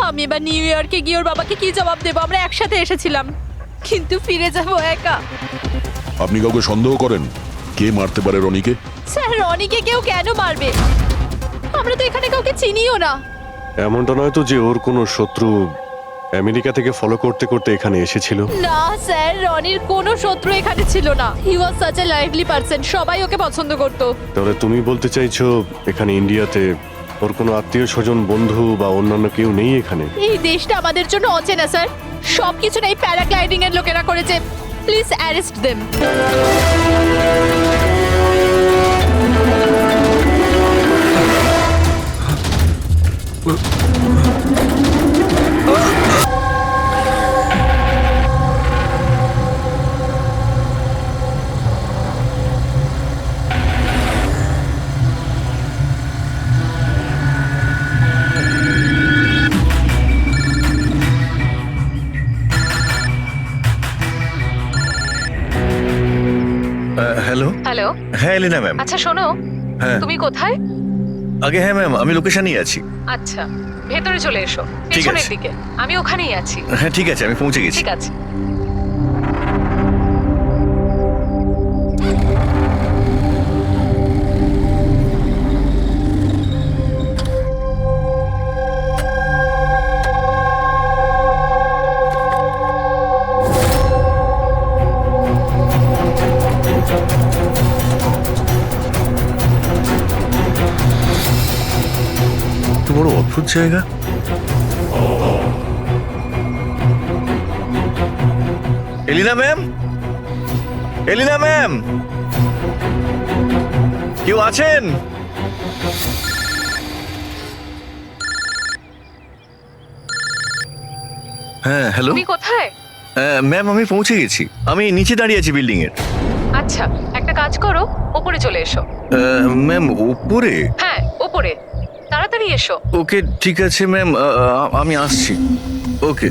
আমি এবার নিউ ইয়র্কে গিয়ে ওর বাবাকে কি জবাব দেবো? আমরা একসাথে এসেছিলাম, কিন্তু ফিরে যাবো একা। আপনি কাউকে সন্দেহ করেন? কে মারতে পারে রনিকে? স্যার, রনিকে কেউ কেন মারবে? আমরা তো এখানে কাউকে চিনিও না। এমনটা নয় তো যে ওর কোনো শত্রু আমেরিকা থেকে ফলো করতে করতে এখানে এসেছিল। না স্যার, রনির কোনো শত্রু এখানে ছিল না। He was such a lively person, সবাই ওকে পছন্দ করতো। তাহলে তুমি বলতে চাইছো এখানে ইন্ডিয়াতে ওর কোনো আত্মীয় স্বজন, বন্ধু বা অন্যান্য কেউ নেই এখানে? এই দেশটা আমাদের জন্য অচেনা স্যার, সবকিছু এই প্যারাগ্লাইডিং এর লোকেরা করেছে। Please arrest them. Hello. Hello. হ্যাঁ এলিনা ম্যাম। আচ্ছা শোনো, হ্যাঁ তুমি কোথায়? আগে হ্যাঁ ম্যাম, আমি লোকেশনেই আছি। আচ্ছা, ভেতরে চলে এসো, ঠিক পেছনের আছে। দিকে। আমি ওখানেই আছি। হ্যাঁ ঠিক আছে, আমি পৌঁছে গেছি। ঠিক আছে। তো বড় অদ্ভুত জায়গা। এলিনা ম্যাম, এলিনা ম্যাম, কেউ আছেন? হ্যাঁ হ্যালো। তুমি কোথায়? ম্যাম আমি পৌঁছে গেছি, আমি নিচে দাঁড়িয়ে আছি বিল্ডিং এর। আচ্ছা, একটা কাজ করো, ওপরে চলে এসো। ম্যাম উপরে? হ্যাঁ ওপরে, তাড়াতাড়ি এসো। ওকে ঠিক আছে ম্যাম, আমি আসছি। ওকে।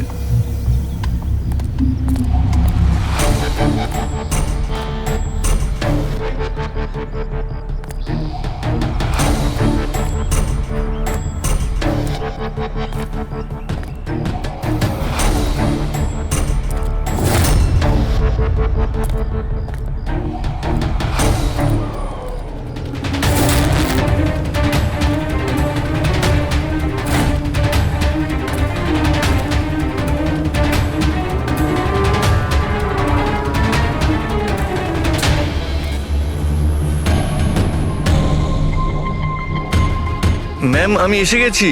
ম্যাম আমি এসে গেছি।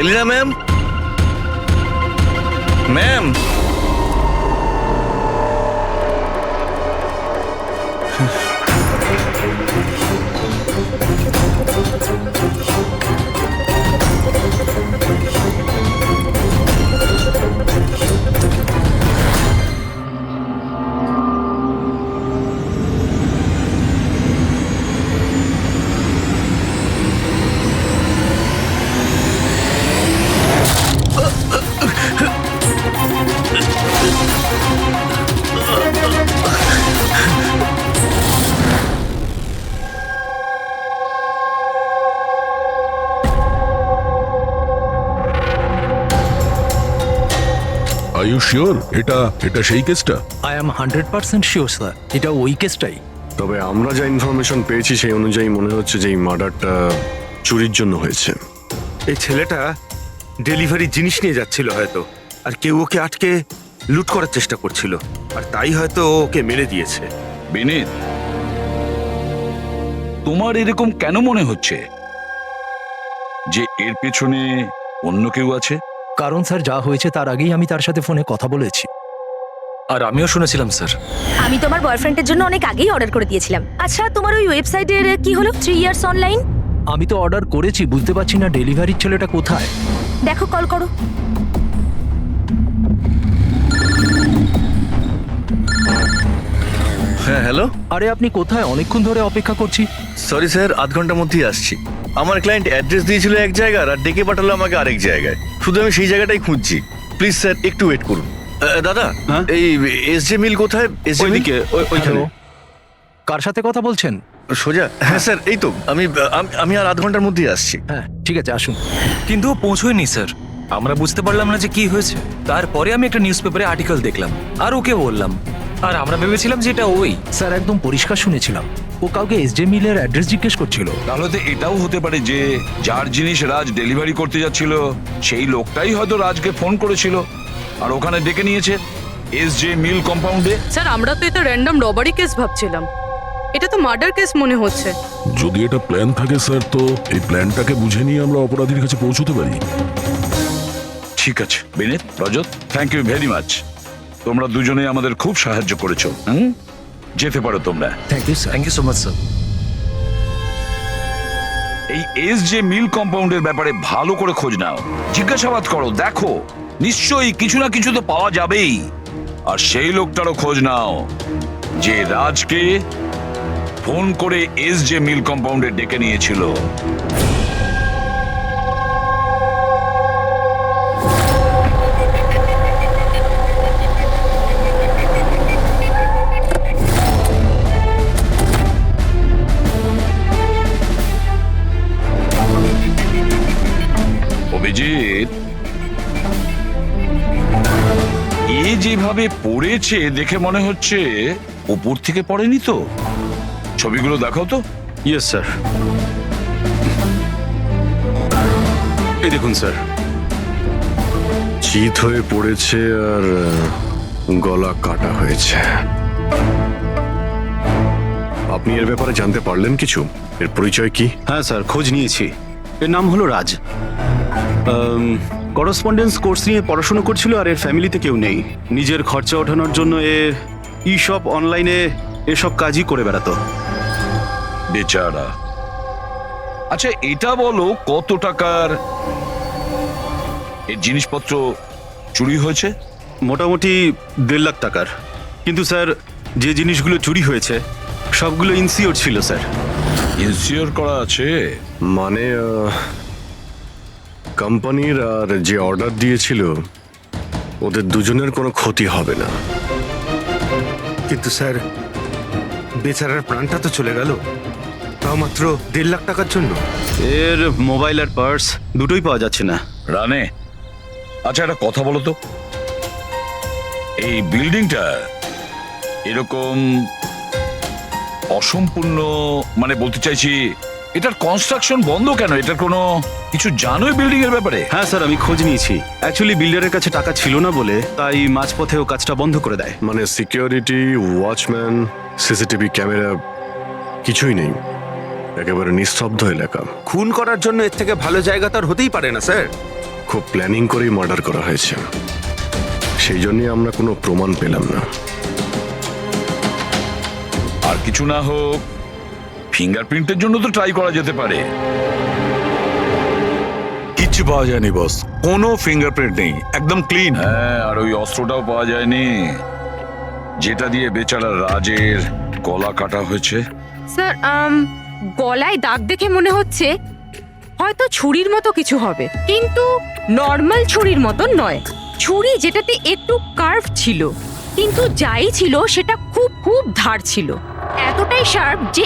Elina ma'am, ma'am are you sure এটা সেই কেসটা? আই এম 100% শিওর স্যার, এটা ওই কেসটাই। তবে আমরা যা ইনফরমেশন পেয়েছি সেই অনুযায়ী মনে হচ্ছে যে এই মার্ডারটা চুরির জন্য হয়েছে। এই ছেলেটা ডেলিভারি জিনিস নিয়ে যাচ্ছিল হয়তো, আর কেউ ওকে আটকে লুট করার চেষ্টা করছিল, আর তাই হয়তো ও ওকে মেরে দিয়েছে। বিনীত, তোমার এরকম কেন মনে হচ্ছে যে এর পেছনে অন্য কেউ আছে? কারণ স্যার যা হয়েছে তার আগেই আমি তার সাথে ফোনে কথা বলেছি, আর আমিও শুনেছিলাম স্যার। আমি তোমার বয়ফ্রেন্ডের জন্য অনেক আগেই অর্ডার করে দিয়েছিলাম। আচ্ছা, তোমার ওই ওয়েবসাইটের কি হলো? 3 ইয়ার্স অনলাইন। আমি তো অর্ডার করেছি, বুঝতে পারছি না ডেলিভারির ছেলেটা কোথায়। দেখো, কল করো। হ্যাঁ হ্যালো। আরে আপনি কোথায়? অনেকক্ষণ ধরে অপেক্ষা করছি। সরি স্যার, আধ ঘন্টার মধ্যেই আসছি। আমার ক্লায়েন্ট অ্যাড্রেস দিয়েছিল এক জায়গার, আর ডেকে পাঠালো আমাকে আরেক জায়গায়। শুধু আমি সেই জায়গাটাই খুঁজছি। প্লিজ স্যার একটু ওয়েট করুন। দাদা, এই এসজে মিল কোথায়? এসজে মিল ওইখানে। কার সাথে কথা বলছেন? সোজা? হ্যাঁ স্যার, এই তো আমি আর আধ ঘন্টার মধ্যেই আসছি। হ্যাঁ ঠিক আছে, আসুন। কিন্তু ও পৌঁছয়নি স্যার, আমরা বুঝতে পারলাম না যে কি হয়েছে। তারপরে আমি একটা নিউজ পেপারে আর্টিকেল দেখলাম আর ওকে বললাম, আর আমরা ভেবেছিলাম যে এটা ওই। স্যার একদম পরিষ্কার শুনেছিলাম, ও কাউকে এসজে মিলের অ্যাড্রেস জিজ্ঞেস করছিল। তাহলে তো এটাও হতে পারে যে যার জিনিস রাজ ডেলিভারি করতে যাচ্ছিল সেই লোকটাই হয়তো রাজকে ফোন করেছিল আর ওখানে ডেকে নিয়েছে এসজে মিল কম্পাউন্ডে। স্যার আমরা তো এটা র্যান্ডম রবারি কেস ভাবছিলাম, এটা তো মার্ডার কেস মনে হচ্ছে। যদি এটা প্ল্যান থাকে স্যার, তো এই প্ল্যানটাকে বুঝে নিয়ে আমরা অপরাধীর কাছে পৌঁছতে পারি। ঠিক আছে Vineet, Rajat, thank you very much. তোমরা দুজনে আমাদের খুব সাহায্য করেছো। যেতে পারো তোমরা। Thank you sir. Thank you so much sir. এই এসজে মিল কম্পাউন্ডের ব্যাপারে ভালো করে খোঁজ নাও, জিজ্ঞাসাবাদ করো, দেখো নিশ্চয়ই কিছু না কিছু তো পাওয়া যাবেই। আর সেই লোকটারও খোঁজ নাও যে রাজকে ফোন করে এসজে মিল কম্পাউন্ডে ডেকে নিয়েছিল। অভিজিৎ, এ যেভাবে পড়েছে দেখে মনে হচ্ছে উপর থেকে পড়েনি তো। ছবিগুলো দেখাও তো। Yes sir. এই দেখুন স্যার, চিত হয়ে পড়েছে আর গলা কাটা হয়েছে। আপনি এর ব্যাপারে জানতে পারলেন কিছু? এর পরিচয় কি? হ্যাঁ স্যার, খোঁজ নিয়েছি। এর নাম হলো রাজ। করসপন্ডেন্স কোর্স নিয়ে পড়াশোনা করছিল আর এর ফ্যামিলিতে কেউ নেই। নিজের খরচা ওঠানোর জন্য ই শপ অনলাইনে এসব কাজই করে বেড়াতো। বেচারা। আচ্ছা এটা বলো, কত টাকার এর জিনিসপত্র চুরি হয়েছে? মোটামুটি 1.5 লাখ টাকার। কিন্তু স্যার, যে জিনিসগুলো চুরি হয়েছে সবগুলো ইনসিওর ছিল স্যার। ইনসিওর করা আছে? মানে কোম্পানির আর যে অর্ডার দিয়েছিল ওদের দুজনের কোনো ক্ষতি হবে না। কিন্তু স্যার, বেচারার প্রাণটা তো চলে গেল, তাও মাত্র 1.5 লাখ টাকার জন্য। এর মোবাইল আর পার্স দুটোই পাওয়া যাচ্ছে না। রানে, আচ্ছা একটা কথা বলো তো, এই বিল্ডিংটা এরকম অসম্পূর্ণ, মানে বলতে চাইছি এটার কনস্ট্রাকশন বন্ধ কেন? এটার কোনো কিছু জানোই বিল্ডিং এর ব্যাপারে? হ্যাঁ স্যার, আমি খোঁজ নিয়েছি। অ্যাকচুয়ালি বিল্ডারের কাছে টাকা ছিল না বলে তাই মাঝপথে ও কাজটা বন্ধ করে দেয়। মানে সিকিউরিটি, ওয়াচম্যান, সিসিটিভি ক্যামেরা কিছুই নেই, একেবারে নিস্তব্ধ এলাকা। খুন করার জন্য এর থেকে ভালো জায়গা তো আর হতেই পারে না স্যার। খুব প্ল্যানিং করেই মার্ডার করা হয়েছে, সেই জন্যই আমরা কোনো প্রমাণ পেলাম না। আর কিছু না হোক ফিঙ্গারপ্রিন্টের জন্য তো ট্রাই করা যেতে পারে। কিচ্ছু পাওয়া যায়নি বস, কোনো ফিঙ্গারপ্রিন্ট নেই, একদম ক্লিন। হ্যাঁ, আর ওই অস্ত্রটাও পাওয়া যায়নি যেটা দিয়ে বেচারা রাজের গলা কাটা হয়েছে। স্যার, গলায় দাগ দেখে মনে হচ্ছে হয়তো ছুরির মতো কিছু হবে, কিন্তু নর্মাল ছুরির মতো নয়। ছুরি যেটাতে একটু কার্ভ ছিল, কিন্তু যাই ছিল সেটা খুব খুব ধার ছিল, এতটাই শার্প যে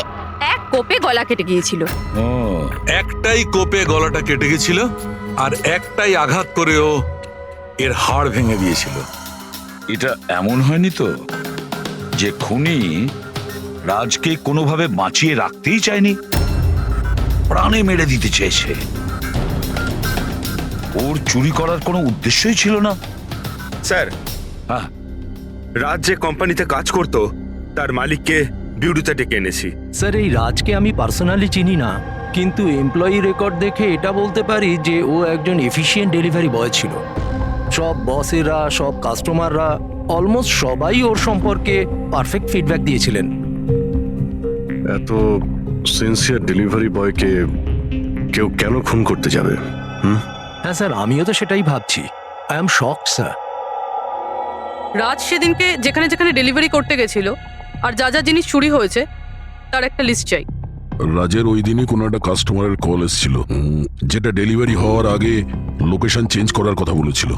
এক কোপে গলা কেটে গিয়েছিল। একটাই কোপে গলাটা কেটে গেছিল আর একটাই আঘাত করেও এর হাড় ভেঙে দিয়েছিল। এটা এমন হয়নি তো যে খুনি রাজকে কোনোভাবে বাঁচিয়ে রাখতেই চায়নি, প্রাণে মেরে দিতে চেয়েছে? ওর চুরি করার কোনো উদ্দেশ্যই ছিল না। স্যার, হ্যাঁ, রাজ যে কোম্পানিতে কাজ করতো তার মালিককে বিউরোতে ডেকে এনেছি। স্যার, এই রাজকে আমি পার্সোনালি চিনি না, কিন্তু এমপ্লয়ি রেকর্ড দেখে এটা বলতে পারি যে ও একজন এফিশিয়েন্ট ডেলিভারি বয় ছিল। সব বসেরা, সব কাস্টমাররা, অলমোস্ট সবাই ওর সম্পর্কে পারফেক্ট ফিডব্যাক দিয়েছিলেন। এত সিনসিয়ার ডেলিভারি বয়কে কেউ কেন খুন করতে যাবে? হ্যাঁ স্যার, আমিও তো সেটাই ভাবছি। I am shocked sir. Raj সেদিনকে যেখানে যেখানে ডেলিভারি করতে গেছিল আর যা যা জিনিস চুরি হয়েছে তার একটা লিস্ট চাই। রাজের ওই দিনই কোনো একটা কাস্টমারের কল এসেছিল, যেটা ডেলিভারি হওয়ার আগে লোকেশন চেঞ্জ করার কথা বলেছিল।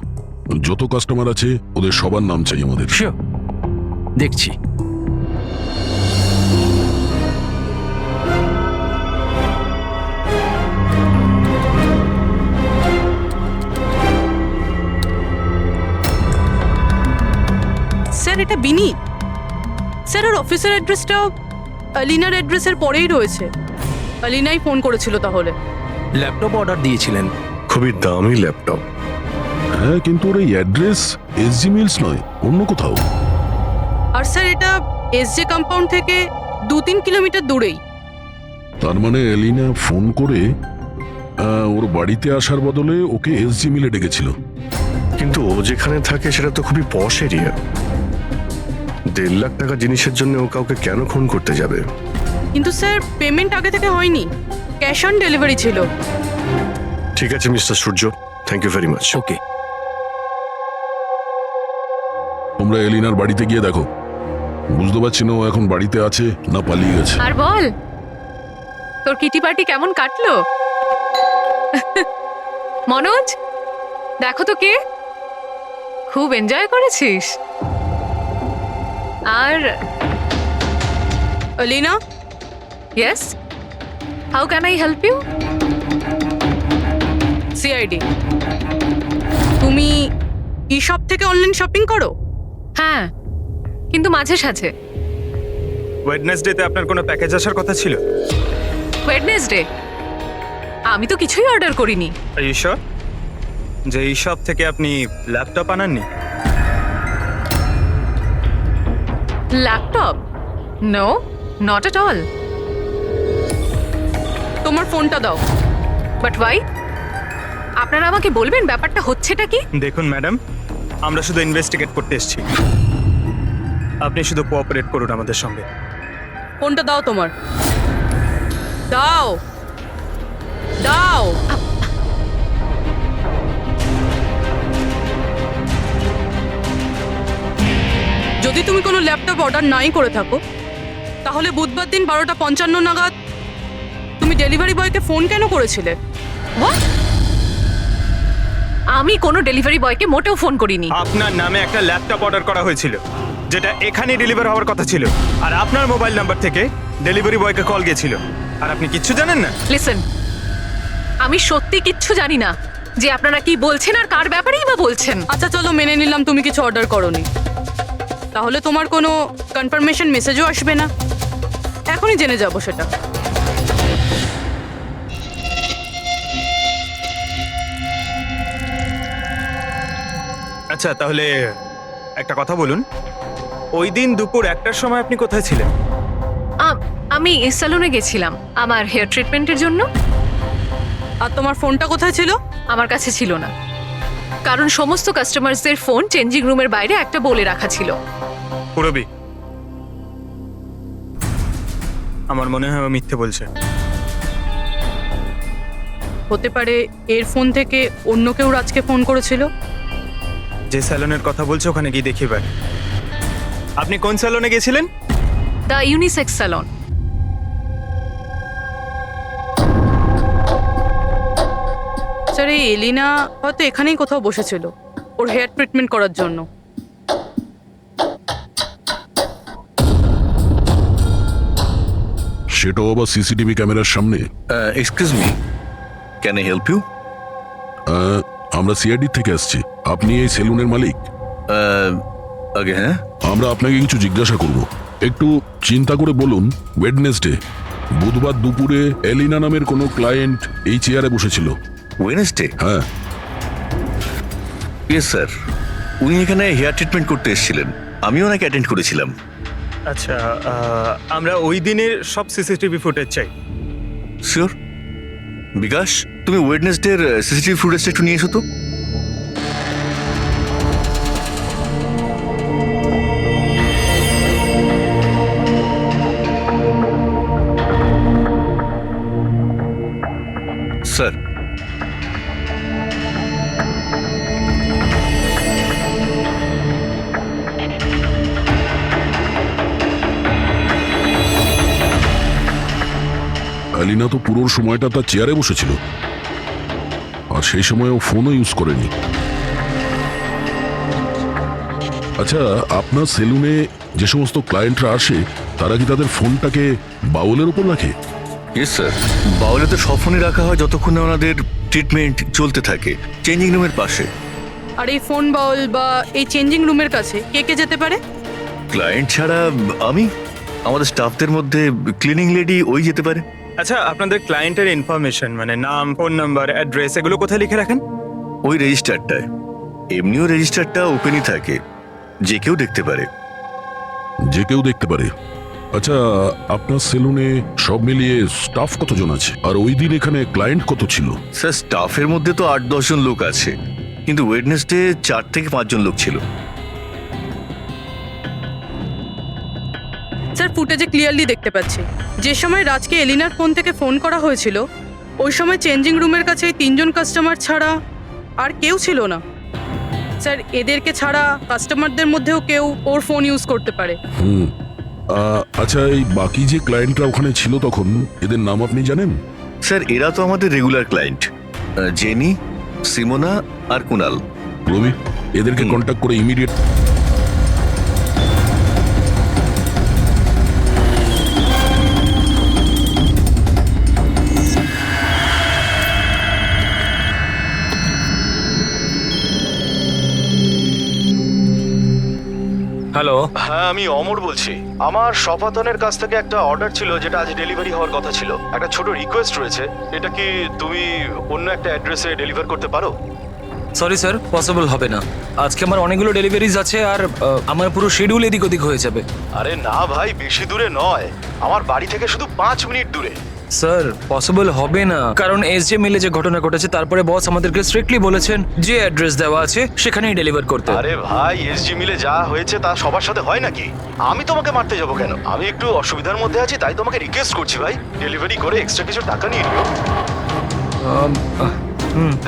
যত কাস্টমার আছে ওদের সবার নাম চাই আমাদের। দেখছি। স্যার, এটা বিনীত। স্যার, ওর অফিসের অ্যাড্রেসটাও আলিনার অ্যাড্রেসের পরেই রয়েছে। আলিনাই ফোন করেছিল তাহলে। ল্যাপটপ অর্ডার দিয়েছিলেন। খুবই দামি ল্যাপটপ। হ্যাঁ, কিন্তু ওর এই অ্যাড্রেস এসজি মিলস নয়, অন্য কোথাও। আর স্যার এটা এসজে কম্পাউন্ড থেকে 2-3 কিলোমিটার দূরেই। তার মানে এলিনা ফোন করে ওর বাড়িতে আসার বদলে ওকে এসজি মিলে ডেকেছিল। কিন্তু ও যেখানে থাকে সেটা তো খুবই পশ এরিয়া। 1.5 লাখ টাকা জিনিসের জন্য ও কাউকে কেন খুন করতে যাবে? কিন্তু স্যার পেমেন্ট আগে থেকে হয়নি, ক্যাশ অন ডেলিভারি ছিল। ঠিক আছে mister Surya, thank you very much. Okay, তোমরা এলিনার বাড়িতে গিয়ে দেখো। বুঝতে পারছি না ও এখন বাড়িতে আছে না পালিয়ে গেছে। আর বল, তোর কিটি পার্টি কেমন কাটলো? মনোজ, দেখো তো কে, খুব এনজয় করেছিস। আর Alina, yes, how can I help you? CID, তুমি ই শপ থেকে অনলাইন শপিং করো? হ্যাঁ, কিন্তু মাঝে সাঝে। ওয়েডনেসডেতে আপনার কোনো প্যাকেজ আসার কথা ছিল? ওয়েডনেসডে আমি তো কিছুই অর্ডার করিনি। আর ইউ শিওর যে এই শপ থেকে আপনি ল্যাপটপ আনাননি? Laptop? No, not at all. তোমার ফোনটা দাও। But why? আপনারা আমাকে বলবেন ব্যাপারটা হচ্ছেটা কি? দেখুন ম্যাডাম, আমরা শুধু ইনভেস্টিগেট করতে এসেছি, আপনি শুধু কোঅপারেট করুন আমাদের সঙ্গে। ফোনটা দাও তোমার, দাও দাও। যদি তুমি কোনো ল্যাপটপ অর্ডার নাই করে থাকো, তাহলে বুধবার দিন 12:55 নাগাদ তুমি ডেলিভারি বয়কে ফোন কেন করেছিলে? What? আমি কোনো ডেলিভারি বয়কে মোটেও ফোন করিনি। আপনার নামে একটা ল্যাপটপ অর্ডার করা হয়েছিল, যেটা এখানে ডেলিভার হওয়ার কথা ছিল, আর আপনার মোবাইল নাম্বার থেকে ডেলিভারি বয়কে কল গিয়েছিল, আর আপনি কিচ্ছু জানেন না। লিসেন, আমি সত্যি কিচ্ছু জানি না যে আপনারা কি বলছেন আর কার ব্যাপারেই বা বলছেন। আচ্ছা চলো, মেনে নিলাম তুমি কিছু অর্ডার করোনি, তাহলে তোমার কোনো কনফার্মেশন মেসেজও আসবে না। এখনই জেনে যাবো সেটা। আচ্ছা তাহলে একটা কথা বলুন, ওই দিন দুপুর 1টার সময় আপনি কোথায় ছিলেন? আমি সেলুনে গেছিলাম আমার হেয়ার ট্রিটমেন্টের জন্য। আর তোমার ফোনটা কোথায় ছিল? আমার কাছে ছিল না, কারণ সমস্ত কাস্টমারসদের ফোন চেঞ্জিং রুমের বাইরে একটা বলে রাখা ছিল। পুরবি, আমার মনে হয় ও মিথ্যে বলছে। হতে পারে এর ফোন থেকে অন্য কেউ রাজকে ফোন করেছিল। যে স্যালনের কথা বলছে ওখানে গিয়ে দেখি এবার। আপনি কোন স্যালনে গেছিলেন? The unisex salon. স্যার, এই এলিনা হয়তো এখানেই কোথাও বসেছিল ওর হেয়ার ট্রিটমেন্ট করার জন্য। সেটাও আবার সিসিটিভি ক্যামেরার সামনে। Excuse me, can I help you? আমরা সিআইডি থেকে আসছি। আপনি এই সেলুনের মালিক? আগে হ্যাঁ। আমরা আপনাকে কিছু জিজ্ঞাসা করব, একটু চিন্তা করে বলুন। ওয়েডনেসডে বুধবার দুপুরে এলিনা নামের কোনো ক্লায়েন্ট এই চেয়ারে বসেছিল? ওয়েডনেসডে? হ্যাঁ। ইয়েস স্যার, উনি এখানে হেয়ার ট্রিটমেন্ট করতে এসেছিলেন, আমি ওনাকে অ্যাটেন্ড করেছিলাম। আচ্ছা, আমরা ওই দিনের সব সিসিটিভি ফুটেজ চাই। শিওর। বিকাশ, তুমি ওয়েডনেসডের সিসিটিভি ফুটেজটা একটু নিয়ে এসো তো। স্যার, এলিনা তো পুরো সময়টা তার চেয়ারে বসেছিল, আর সেই সময় ও ফোনও ইউজ করেনি। আচ্ছা, আপনার সেলুনে যে সমস্ত ক্লায়েন্টরা আসে তারা কি তাদের ফোনটাকে বাউলের উপর রাখে? ইয়েস স্যার, বাউলে তো সব ফোনই রাখা হয় যতক্ষণ না ওনাদের ট্রিটমেন্ট চলতে থাকে, চেঞ্জিং রুমের পাশে। আর এই ফোন বাউল বা এই চেঞ্জিং রুমের কাছে কে কে যেতে পারে? ক্লায়েন্ট ছাড়া আমি আমাদের স্টাফদের মধ্যে ক্লিনিং লেডি ওই যেতে পারে। আচ্ছা, আপনাদের ক্লায়েন্টের ইনফরমেশন মানে নাম, ফোন নাম্বার, অ্যাড্রেস এগুলো কোথায় লিখে রাখেন? ওই রেজিস্টারটায়। এমনিও রেজিস্টারটা ওপেনই থাকে, যে কেউ দেখতে পারে। যে কেউ দেখতে পারে। আচ্ছা, আপনার সেলুনে সব মিলিয়ে স্টাফ কতজন আছে, আর ওই দিন এখানে ক্লায়েন্ট কত ছিল? স্যার, স্টাফের মধ্যে তো 8-10 জন লোক আছে, কিন্তু ওয়েডনেসডে 4 থেকে 5 জন লোক ছিল। স্যার, ফুটেজে ক্লিয়ারলি দেখতে পাচ্ছি যে সময় রাজকে এলিনার ফোন থেকে ফোন করা হয়েছিল ওই সময় চেঞ্জিং রুমের কাছে এই 3 জন কাস্টমার ছাড়া আর কেউ ছিল না। স্যার, এদেরকে ছাড়া কাস্টমারদের মধ্যেও কেউ ওর ফোন ইউজ করতে পারে। আচ্ছা, এই বাকি যে ক্লায়েন্টরা ওখানে ছিল তখন, এদের নাম আপনি জানেন? স্যার, এরা তো আমাদের রেগুলার ক্লায়েন্ট, জেনি, সিমোনা আর কুনাল। রবি, এদেরকে কন্ট্যাক্ট করে ইমিডিয়েট। হ্যালো। হ্যাঁ, আমি অমর বলছি। আমার সপাতনের কাছ থেকে একটা অর্ডার ছিল যেটা আজ ডেলিভারি হওয়ার কথা ছিল। একটা ছোট রিকোয়েস্ট রয়েছে, এটা কি তুমি অন্য একটা অ্যাড্রেসে ডেলিভার করতে পারো? সরি স্যার, পসিবল হবে না। আজকে আমার অনেকগুলো ডেলিভারিজ আছে আর আমার পুরো শিডিউল এদিক ওদিক হয়ে যাবে। আরে না ভাই, বেশি দূরে নয়, আমার বাড়ি থেকে শুধু 5 মিনিট দূরে। স্যার, পসিবল হবে না, কারণ এসজে মিলে যে ঘটনা ঘটেছে তারপরে বস আমাদেরকে স্ট্রিক্টলি বলেছেন যে অ্যাড্রেস দেওয়া আছে সেখানেই ডেলিভার করতে। আরে ভাই, এসজি মিলে যা হয়েছে তা সবার সাথে হয় নাকি? আমি তোমাকে মারতে যাবো কেন? আমি একটু অসুবিধার মধ্যে আছি, তাই তোমাকে রিকোয়েস্ট করছি ভাই, ডেলিভারি করে এক্সট্রা কিছু টাকা নিয়ে নিও।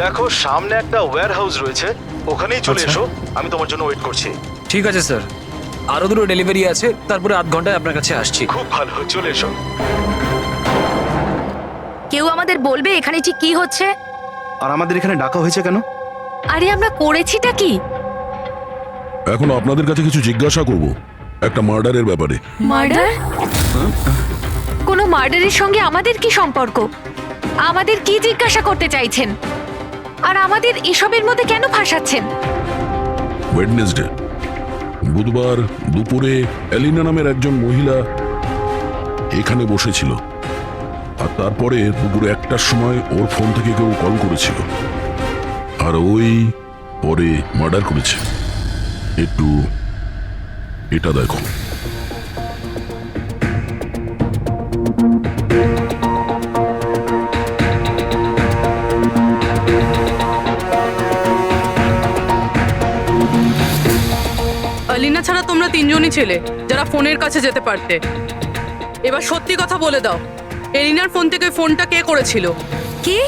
দেখো, সামনে একটা ওয়্যার হাউস রয়েছে, ওখানেই চলে এসো, আমি তোমার জন্য ওয়েট করছি। ঠিক আছে স্যার, আরো দুটো ডেলিভারি আছে, তারপরে আধ ঘন্টায় আপনার কাছে আসছি। খুব ভালো, চলে এসো। কেউ আমাদের বলবে এখানে ঠিক কি হচ্ছে? আর আমাদের এখানে ডাকা হয়েছে কেন? আরে আমরা করেছিটা কি? এখন আপনাদের কাছে কিছু জিজ্ঞাসা করব একটা মার্ডারের ব্যাপারে। মার্ডার? কোনো মার্ডারের সঙ্গে আমাদের কি সম্পর্ক? আমাদের কি জিজ্ঞাসা করতে চাইছেন? আর আমাদের এসবের মধ্যে কেন ফাঁসাচ্ছেন? ওয়েডনেসডে বুধবার দুপুরে এলিনা নামের একজন মহিলা এখানে বসেছিল, আর তারপরে দুপুরে 1টার সময় ওর ফোন থেকে কেউ কল করেছিল, আর ওই পরে মার্ডার করেছে। একটু এটা দেখো। এলিনা ছাড়া তোমরা 3 জনই ছিলে যারা ফোনের কাছে যেতে পারতে। এবার সত্যি কথা বলে দাও, এলিনার ফোন থেকে ফোনটা কে করেছিল? কি?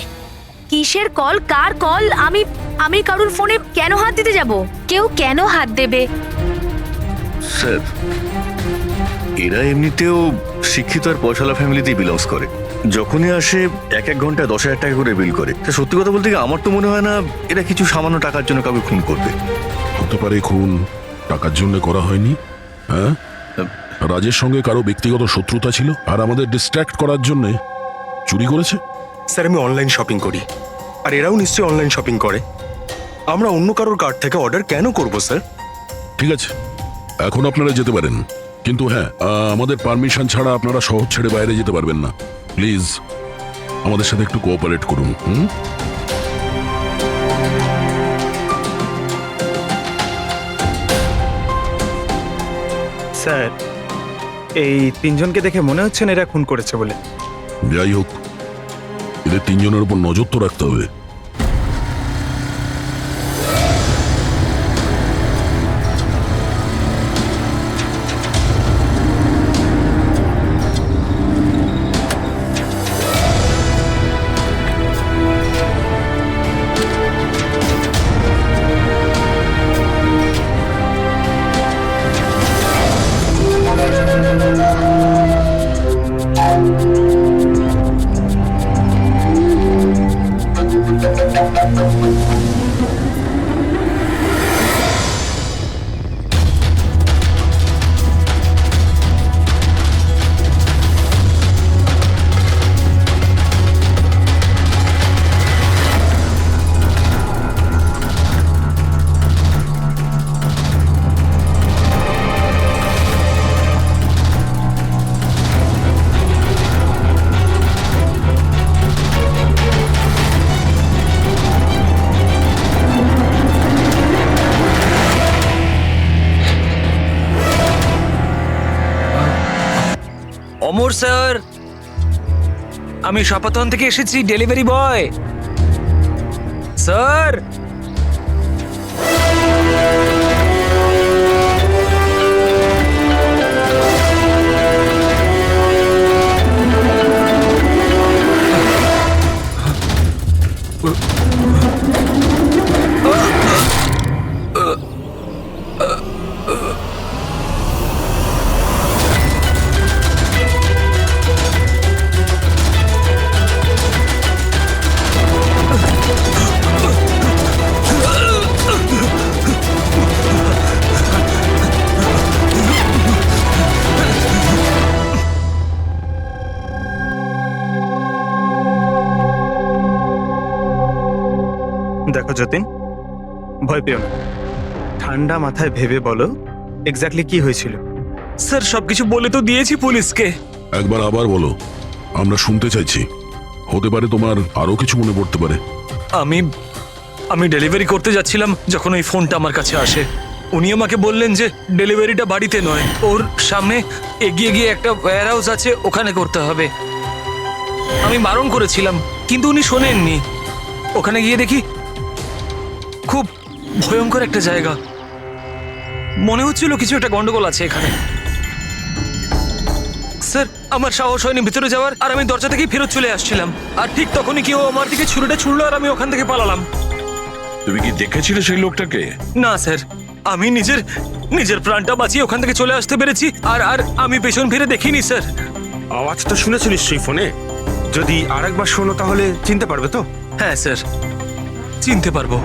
কিসের কল? কার কল? আমি কারুর ফোনে কেন হাত দিতে যাব? কেউ কেন হাত দেবে? স্যার, এরা এমনিতেও শিক্ষিত আর পয়সালা ফ্যামিলিতেই বিলংস করে। যখনই আসে 1-1 ঘন্টায় 10,000 টাকা করে বিল করে। সত্যি কথা বলতে কি, আমার তো মনে হয় না এরা কিছু সামান্য টাকার জন্য কাউকে খুন করবে। হতে পারে খুন টাকার জন্য করা হয়নি। হ্যাঁ, রাজের সঙ্গে কারো ব্যক্তিগত শত্রুতা ছিল আর আমাদের ডিস্ট্র্যাক্ট করার জন্য চুরি করেছে। স্যার, আমি অনলাইন শপিং করি, আর এরাও নিশ্চয়ই অনলাইন শপিং করে। আমরা অন্য কারোর কার্ড থেকে অর্ডার কেন করব স্যার? ঠিক আছে, এখন আপনারা যেতে পারেন, কিন্তু হ্যাঁ, আমাদের পারমিশন ছাড়া আপনারা শহর ছেড়ে বাইরে যেতে পারবেন না। প্লিজ আমাদের সাথে একটু কোঅপারেট করুন। স্যার, এই 3 জনকে দেখে মনে হচ্ছে না এরা খুন করেছে বলে। যাই হোক, এদের 3 জনের উপর নজর তো রাখতে হবে। অমর স্যার, আমি শাপাতন থেকে এসেছি, ডেলিভারি বয় স্যার। দেখো যতীন, ভয় পেও না, ঠান্ডা মাথায় ভেবে বলো এক্স্যাক্টলি কি হয়েছিল। স্যার সবকিছু বলে তো দিয়েছি পুলিশকে। একবার আবার বলো, আমরা শুনতে চাইছি। হতে পারে তোমার আরো কিছু মনে পড়তে পারে। আমি ডেলিভারি করতে যাচ্ছিলাম যখন ওই ফোনটা আমার কাছে আসে। উনি আমাকে বললেন যে ডেলিভারিটা বাড়িতে নয়, ওর সামনে এগিয়ে গিয়ে একটা ওয়্যার হাউস আছে, ওখানে করতে হবে। আমি বারণ করেছিলাম কিন্তু উনি শোনেননি। ওখানে গিয়ে দেখি খুব ভয়ঙ্কর একটা জায়গা। মনে হচ্ছিল কিছু একটা গন্ডগোল আছে এখানে। স্যার আমার সাহস হয়নি ভিতরে যাওয়ার, আর আমি দরজা থেকেই ফেরত চলে আসছিলাম। আর ঠিক তখনই কেউ আমার দিকে ছুরিটা ছুড়লো আর আমি ওখান থেকে পালালাম। তুমি কি দেখেছিলে সেই লোকটাকে? না স্যার, আমি নিজের প্রাণটা বাঁচিয়ে ওখান থেকে চলে আসতে পেরেছি। আর আমি পেছন ফিরে দেখিনি স্যার। আওয়াজটা শুনেছো নিশ্চয়ই ফোনে? যদি আরেকবার শোনো তাহলে চিনতে পারবে তো? হ্যাঁ স্যার, চিনতে পারবো।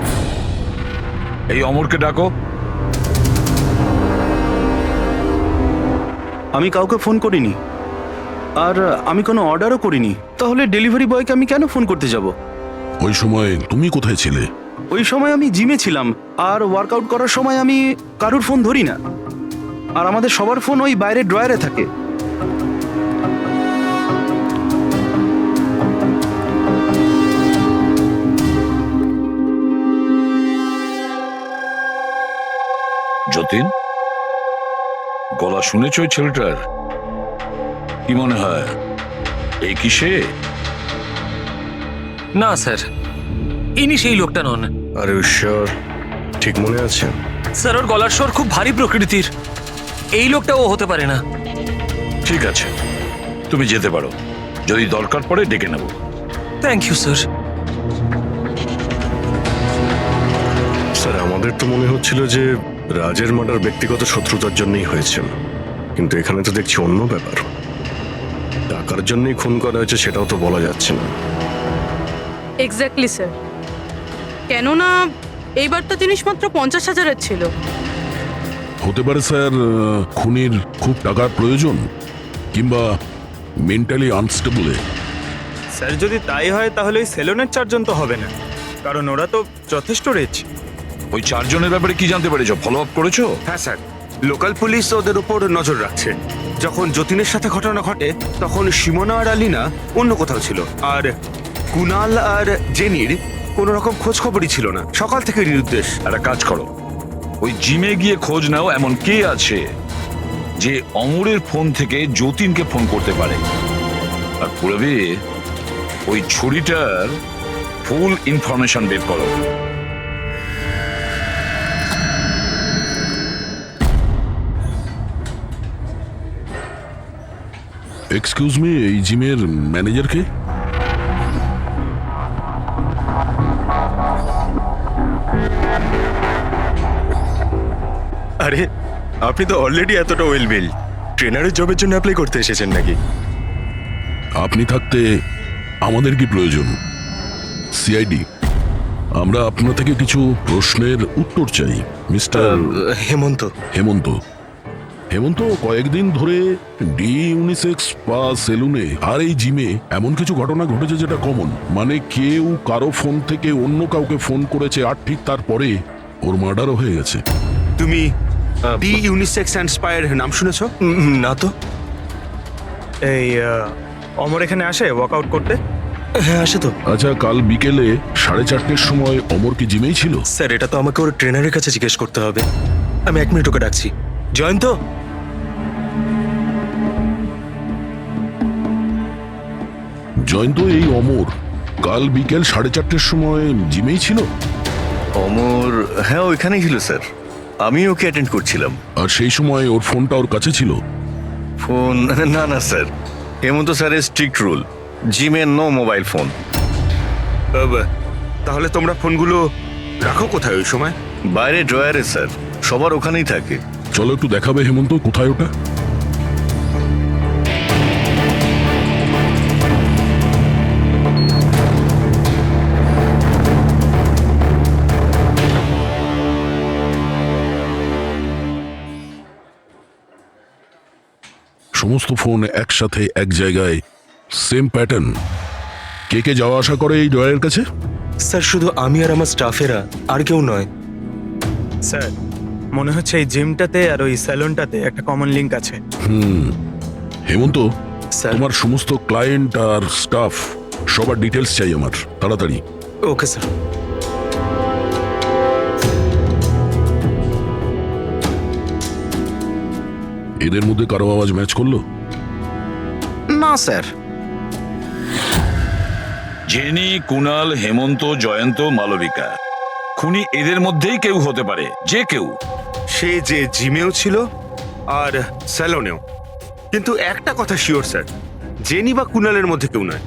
এই অমরকে ডাকো। আমি কাউকে ফোন করিনি, আর আমি কোনো অর্ডারও করিনি। তাহলে ডেলিভারি বয়কে আমি কেন ফোন করতে যাব? ওই সময় তুমি কোথায় ছিলে? ওই সময় আমি জিমে ছিলাম, আর ওয়ার্কআউট করার সময় আমি কারুর ফোন ধরি না। আর আমাদের সবার ফোন ওই বাইরে ড্রয়ারে থাকে। যতীন, গলা শুনেছ ওই ছেলেটার? কি মনে হয় এই কি সে? না স্যার, ইনি সেই লোকটা নন। আরে ঈশ্বর, ঠিক মনে আছে? স্যার ওর গলার স্বর খুব ভারী প্রকৃতির। এই লোকটা ও হতে পারে না। ঠিক আছে, তুমি যেতে পারো। যদি দরকার পড়ে ডেকে নেব। Thank you sir. স্যার আমাদের তো মনে হচ্ছিল যে রাজের মার্ডার ব্যক্তিগত শত্রুতার জন্যই হয়েছে, কিন্তু এখানে তো দেখছি অন্য ব্যাপার। টাকার জন্যই খুন করা হয়েছে সেটাও তো বলা যাচ্ছে না। এক্স্যাক্টলি স্যার, কেননা এইবারটা জিনিসমাত্র 50,000-এর ছিল। হতে পারে স্যার খুনির খুব টাকার প্রয়োজন, কিংবা মেন্টালি আনস্টেবল। স্যার যদি তাই হয় তাহলে ওই সেলুনের 4 জন তো হবে না, কারণ ওরা তো যথেষ্ট রিচ। ওই 4 জনের ব্যাপারে কি জানতে পেরেছো? ফলো আপ করেছো? হ্যাঁ স্যার, লোকাল পুলিশ ওদের উপর নজর রাখছে। যখন যতীনের সাথে ঘটনা ঘটে তখন সিমোনা আর আলিনা অন্য কোথাও ছিল, আর কুনাল আর জেনির কোনো রকম খোঁজ খবরই ছিল না। সকাল থেকে নিরুদ্দেশ। একটা কাজ করো, ওই জিমে গিয়ে খোঁজ নাও এমন কে আছে যে অমরের ফোন থেকে যতীনকে ফোন করতে পারে। আর পুরবি ওই ছুরিটার ফুল ইনফরমেশন বের করো। এক্সকিউজ মি, এই জিমের ম্যানেজার কে? আরে আপনি তো অলরেডি এতটা ওয়েল বিল্ড, ট্রেনারের জবের জন্য অ্যাপ্লাই করতে এসেছেন নাকি? আপনি থাকতে আমাদের কি প্রয়োজন? সিআইডি, আমরা আপনার থেকে কিছু প্রশ্নের উত্তর চাই। মিস্টার হেমন্ত। হেমন্ত হেমন্ত কয়েকদিন ধরে ডি ইউনিসেক্স স্পা সেলুনে আর এই জিমে এমন কিছু ঘটনা ঘটেছে যেটা কমন। মানে কেউ কারো ফোন থেকে অন্য কাউকে ফোন করেছে, আর ঠিক তারপরে ওর মার্ডারও হয়ে গেছে। তুমি ডি ইউনিসেক্স অ্যান্ড স্পায়ার নাম শুনেছো? না তো। এই অমর এখানে আসে ওয়ার্কআউট করতে? হ্যাঁ আসে তো। আচ্ছা, কাল বিকেলে 4:30টার সময় অমর কি জিমেই ছিল? স্যার এটা তো আমাকে ওর ট্রেনারের কাছে জিজ্ঞেস করতে হবে। আমি 1 মিনিট ওকে ডাকছি। জয়ন্ত, জয়ন্ত, এই অমর কাল বিকেল 4:30টার সময় জিমেই ছিল? অমর, হ্যাঁ ওইখানেই ছিল স্যার, আমি ওকে অ্যাটেন্ড করছিলাম। আর সেই সময় ওর ফোনটা ওর কাছে ছিল? ফোন না না স্যার, হেমন্ত স্যারের স্ট্রিক্ট রুল, জিমে নো মোবাইল ফোন। তাহলে তোমরা ফোনগুলো রাখো কোথায় ওই সময়? বাইরে ড্রয়ারে স্যার, সবার ওখানেই থাকে। চলো একটু দেখাবে হেমন্ত, কোথায় ওটা? সমস্ত ফোন একসাথে এক জায়গায়, সেম প্যাটার্ন। কে কে যাওয়া আসা করে এই ড্রয়ারের কাছে? স্যার শুধু আমি আর আমার স্টাফেরা, আর কেউ নয়। স্যার মনে হচ্ছে এই জিমটাতে আর ওই স্যালুনটাতে একটা কমন লিংক আছে। হেমন্ত, তোমার সমস্ত ক্লায়েন্ট আর স্টাফ সবার ডিটেলস চাই আমার, তাড়াতাড়ি। Okay sir. এদের মধ্যে কারো আওয়াজ ম্যাচ করলো? না স্যার। জেনি, কুনাল, হেমন্ত, জয়ন্ত, মালবিকা, খুনি এদের মধ্যেই কেউ হতে পারে, যে কেউ। সে যে জিমেও ছিল আর স্যালনেও। কিন্তু একটা কথা শিওর স্যার, জেনি বা কুনালের মধ্যে কেউ নয়।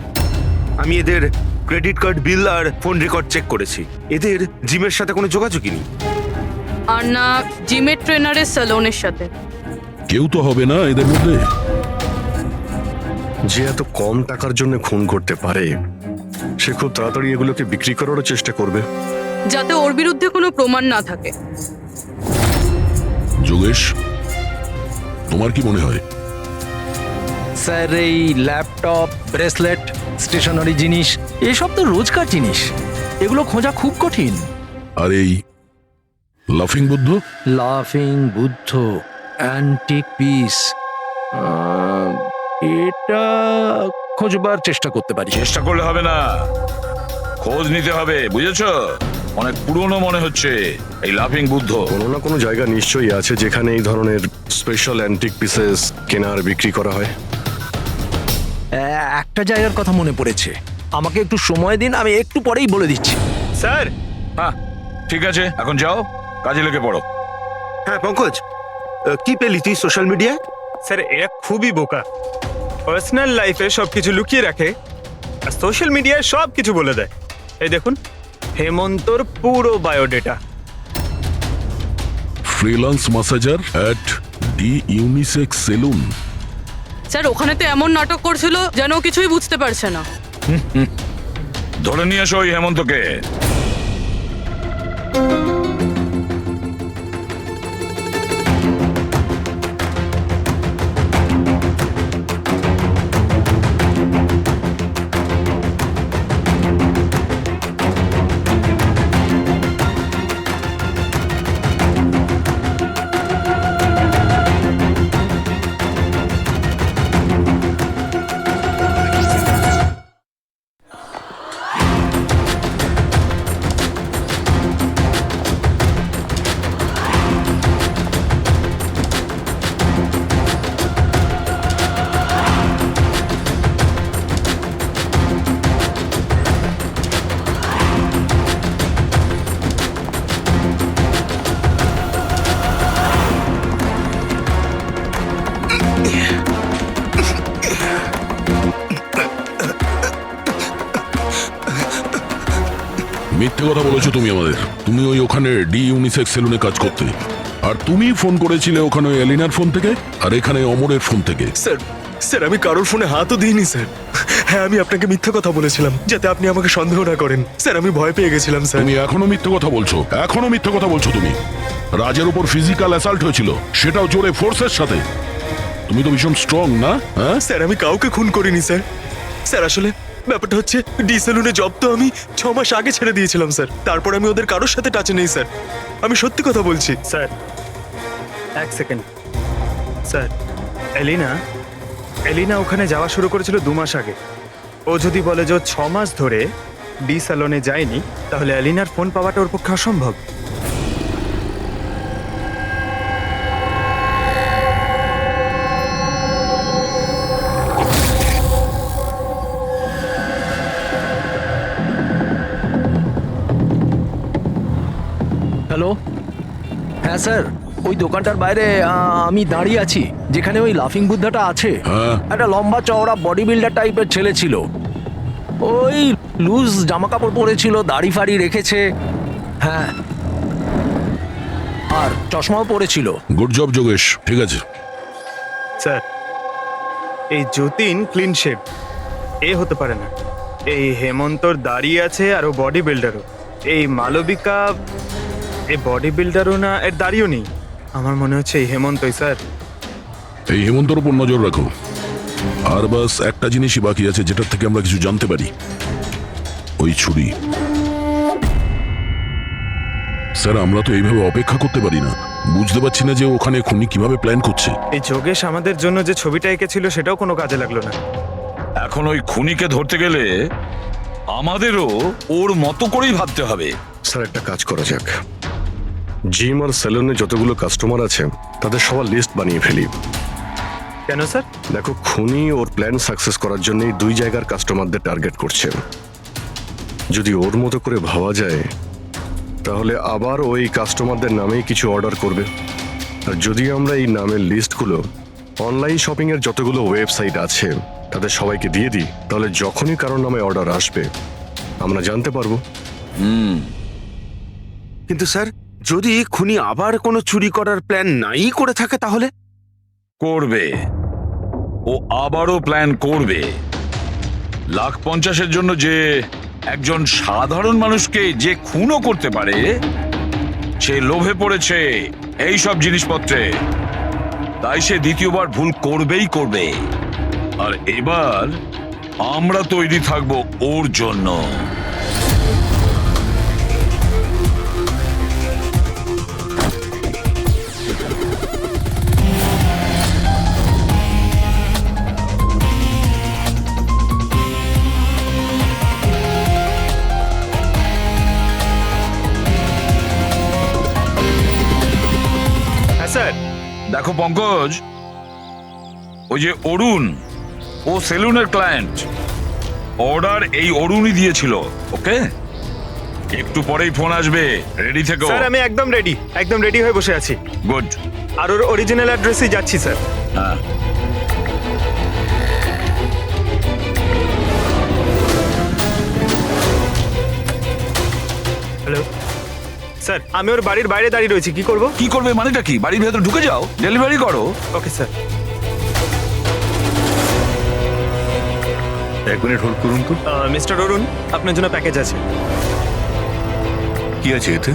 আমি এদের ক্রেডিট কার্ড, বিল আর ফোন রেকর্ড চেক করেছি। এদের জিমের সাথে কোনো যোগাযোগই নেই। আর না জিমের ট্রেনারের স্যালনের সাথে। কেউ তো হবে না এদের মধ্যে। যে এত কম টাকার জন্য খুন করতে পারে, সে খুব তাড়াতাড়ি এগুলোকে বিক্রি করারও চেষ্টা করবে, যাতে ওর বিরুদ্ধে কোনো প্রমাণ না থাকে। যোগেশ, তোমার কি মনে হয়? স্যার এই ল্যাপটপ, ব্রেসলেট, স্টেশনারি জিনিস এসব তো রোজকার জিনিস, এগুলো খোঁজা খুব কঠিন। আর এই লাফিং বুদ্ধ? লাফিং বুদ্ধ অ্যান্টিক পিস, এটা খোঁজবার চেষ্টা করতে পারি। চেষ্টা করলে হবে না, খোঁজ নিতে হবে, বুঝেছো? অনেক পুরনো মনে হচ্ছে এই লাফিং বুদ্ধ। কোনো না কোনো জায়গা নিশ্চয়ই আছে যেখানে এই ধরনের স্পেশাল অ্যান্টিক পিসেস কেনা আর বিক্রি করা হয়। একটা জায়গার কথা মনে পড়েছে, আমাকে একটু সময় দিন, আমি একটু পরেই বলে দিচ্ছি। স্যার। হ্যাঁ ঠিক আছে, এখন যাও, কাজে লেগে পড়ো। হ্যাঁ পঙ্কজ, কি পেলি তুই সোশ্যাল মিডিয়ায়? স্যার এরা খুবই বোকা, পার্সোনাল লাইফে সবকিছু লুকিয়ে রাখে আর সোশ্যাল মিডিয়ায় সব কিছু বলে দেয়। এই দেখুন হেমন্তর পুরো biodata. Freelance masseur at the unisex salon. Sir ওখানে তো এমন নাটক করছিল যেন ও কিছুই বুঝতে পারছে না। ধরে নিয়ে এসো ওই হেমন্তকে। মিথ্যে কথা বলেছো তুমি আমাদের। তুমি ওই ওখানে ডি ইউনিসেক্স সেলুনে কাজ করতে, আর তুমি ফোন করেছিলে ওখানে এলিনার ফোন থেকে আর এখানে অমরের ফোন থেকে। স্যার স্যার আমি কারোর ফোনে হাতও দিইনি স্যার। হ্যাঁ আমি আপনাকে মিথ্যে কথা বলেছিলাম যাতে আপনি আমাকে সন্দেহ না করেন। স্যার আমি ভয় পেয়ে গেছিলাম স্যার। তুমি এখনো মিথ্যে কথা বলছো, এখনো মিথ্যে কথা বলছো তুমি। রাজের উপর ফিজিক্যাল অ্যাসাল্ট হয়েছিল, সেটাও জোরে ফোর্সের সাথে। তুমি তো ভীষণ স্ট্রং না? হ্যাঁ স্যার আমি কাউকে খুন করিনি স্যার। স্যার আসলে ব্যাপারটা হচ্ছে ডি সেলুনে জব তো আমি 6 মাস আগে ছেড়ে দিয়েছিলাম স্যার। তারপর আমি ওদের কারোর সাথে টাচে নেই স্যার, আমি সত্যি কথা বলছি। স্যার এক সেকেন্ড স্যার, এলিনা ওখানে যাওয়া শুরু করেছিল 2 মাস আগে। ও যদি বলে যে 6 মাস ধরে ডি স্যালনে যায়নি, তাহলে এলিনার ফোন পাওয়াটা ওর পক্ষে অসম্ভব। হ্যাঁ স্যার, ওই দোকানটার বাইরে আমি দাঁড়িয়ে আছি, যেখানে ওই লাফিং বুদ্ধাটা আছে। একটা লম্বা চওড়া বডি বিল্ডার টাইপের ছেলে ছিল, ওই লুজ জামা কাপড় পরেছিল, দাড়ি ফাড়ি রেখেছে, হ্যাঁ, আর চশমাও পরেছিল। গুড জব যোগেশ, ঠিক আছে। স্যার, এই যতীন ক্লিন শেভ এ হতে পারে না। এই হেমন্তর দাঁড়িয়ে আছে আর ও বডি বিল্ডারও। এই মালবিকা এ বডি বিল্ডারও না, এর দাঁড়িয়েও নেই। আমার মনে হচ্ছে এই হেমন্তই স্যার। এই হেমন্তর উপর নজর রাখো। আর বাস একটা জিনিসই বাকি আছে যেটার থেকে আমরা কিছু জানতে পারি, ওই ছুরি। স্যার, আমরা তো এইভাবে অপেক্ষা করতে পারি না। বুঝতে পারছি না যে ওখানে খুনি কিভাবে প্ল্যান করছে। এই যোগেশ আমাদের জন্য যে ছবিটা এঁকেছিল সেটাও কোনো কাজে লাগলো না। এখন ওই খুনিকে ধরতে গেলে আমাদেরও ওর মতো করেই ভাবতে হবে। স্যার, একটা কাজ করা যাক, জিম আর সেলুনে যতগুলো কাস্টমার আছে তাদের সবার লিস্ট বানিয়ে ফেলি। কেন স্যার? দেখো, খুনি ওর প্ল্যান সাকসেস করার জন্যই দুই জায়গার কাস্টমারদের টার্গেট করছে। যদি ওর মতো করে ভাবা যায় তাহলে আবার ওই কাস্টমারদের নামেই কিছু অর্ডার করবে। আর যদি আমরা এই নামের লিস্টগুলো অনলাইন শপিং এর যতগুলো ওয়েবসাইট আছে তাদের সবাইকে দিয়ে দিই, তাহলে যখনই কারোর নামে অর্ডার আসবে আমরা জানতে পারবো। কিন্তু স্যার, যদি খুনি আবার কোনো চুরি করার প্ল্যান নাই করে থাকে তাহলে? করবে, ও আবারও প্ল্যান করবে। 1,50,000-এর জন্য যে একজন সাধারণ মানুষকে যে খুনও করতে পারে, সে লোভে পড়েছে এই সব জিনিসপত্রে, তাই সে দ্বিতীয়বার ভুল করবেই করবে। আর এবার আমরা তৈরি থাকবো ওর জন্য। স্যার, দেখো পঙ্কজ, ওই যে অরুণ, ও সেলুনের ক্লায়েন্ট, অর্ডার এই অরুণই দিয়েছিল। ওকে, একটু পরেই ফোন আসবে, রেডি থেকো। স্যার, আমি একদম রেডি হয়ে বসে আছি। গুড। আর ওর অরিজিনাল অ্যাড্রেসেই যাচ্ছি স্যার। হ্যাঁ, হ্যালো স্যার, আমি ওর বাড়ির বাইরে দাঁড়িয়ে রয়েছি। কি করব? কি করবে মানেটা কি? বাড়ির ভেতর ঢুকে যাও, ডেলিভারি করো। Okay sir. এক মিনিট হোল্ড করুন তো। মিস্টার অরুণ, আপনার জন্য প্যাকেজ আছে। কি আছে এতে?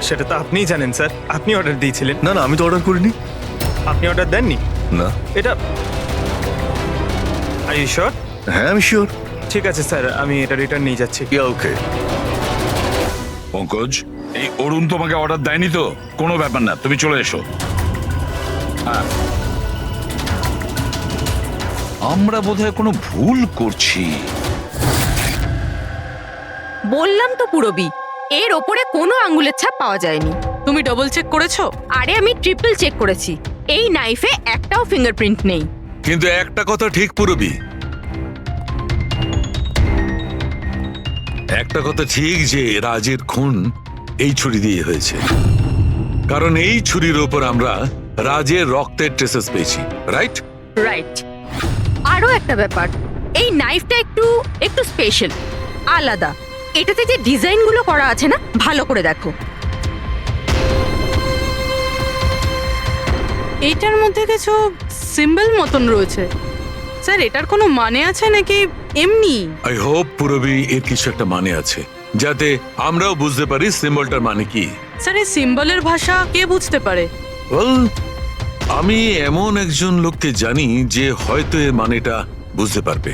সেটা তো আপনিই জানেন স্যার, আপনি অর্ডার দিয়েছিলেন। না না, আমি তো অর্ডার করিনি। আপনি অর্ডার দেননি? না। এটা আর ইউ শিওর? হ্যাঁ, আমি শিওর। ঠিক আছে স্যার, আমি এটা রিটার্ন নিয়ে যাচ্ছি। ওকে। পঙ্কজ, এই অরুণ তোমাকে অর্ডার দেয়নি তো? কোনো ব্যাপার না, তুমি চলে এসো। হ্যাঁ, আমরা বোধহয় কোনো ভুল করছি। বললাম তো পুরবি, এর ওপরে কোনো আঙ্গুলের ছাপ পাওয়া যায়নি। তুমি ডবল চেক করেছো? আরে আমি ট্রিপল চেক করেছি, এই নাইফে একটাও ফিঙ্গারপ্রিন্ট নেই। কিন্তু একটা কথা ঠিক পুরবি, একটা কথা ঠিক যে রাজের খুন এই ছুরি দিয়ে হয়েছে, কারণ এই ছুরির ওপর আমরা রাজের রক্তের ট্রেসেস পেয়েছি। রাইট? রাইট। আরো একটা ব্যাপার, এই নাইফটা একটু স্পেশাল, আলাদা। এটাতে যে ডিজাইনগুলো করা আছে না, ভালো করে দেখো। এইটার মধ্যে কিছু সিম্বল মতন রয়েছে। স্যার, এটার কোনো মানে আছে নাকি এমনি? আই হোপ পুরবি এর কিছু একটা মানে আছে, যাতে আমরাও বুঝতে পারি সিম্বলটার মানে কি। স্যার, এই সিম্বলের ভাষা কে বুঝতে পারে? আমি এমন একজন লোককে জানি যে হয়তো এর মানেটা বুঝতে পারবে।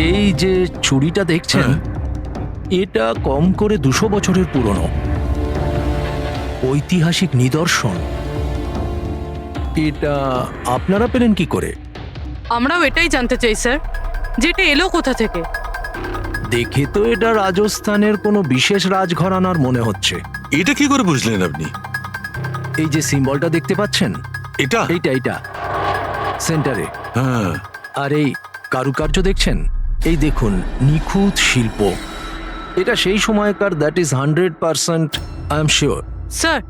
এই যে ছুরিটা দেখছেন, এটা কম করে 200 বছরের পুরনো ঐতিহাসিক নিদর্শন। এটা আপনারা পেলেন কি করে? আমরাও এটাই জানতে চাই স্যার, যে এটা এলো কোথা থেকে। দেখে তো এটা রাজস্থানের কোনো বিশেষ রাজঘরানার মনে হচ্ছে। এটা কি করে বুঝলেন আপনি? এই যে সিম্বলটা দেখতে পাচ্ছেন, এইটা সেন্টারে। হ্যাঁ। আর এই কারুকার্য দেখছেন, এই দেখুন, নিখুঁত শিল্প। এটা সেই সময়কার, that is 100%, I am sure. Sir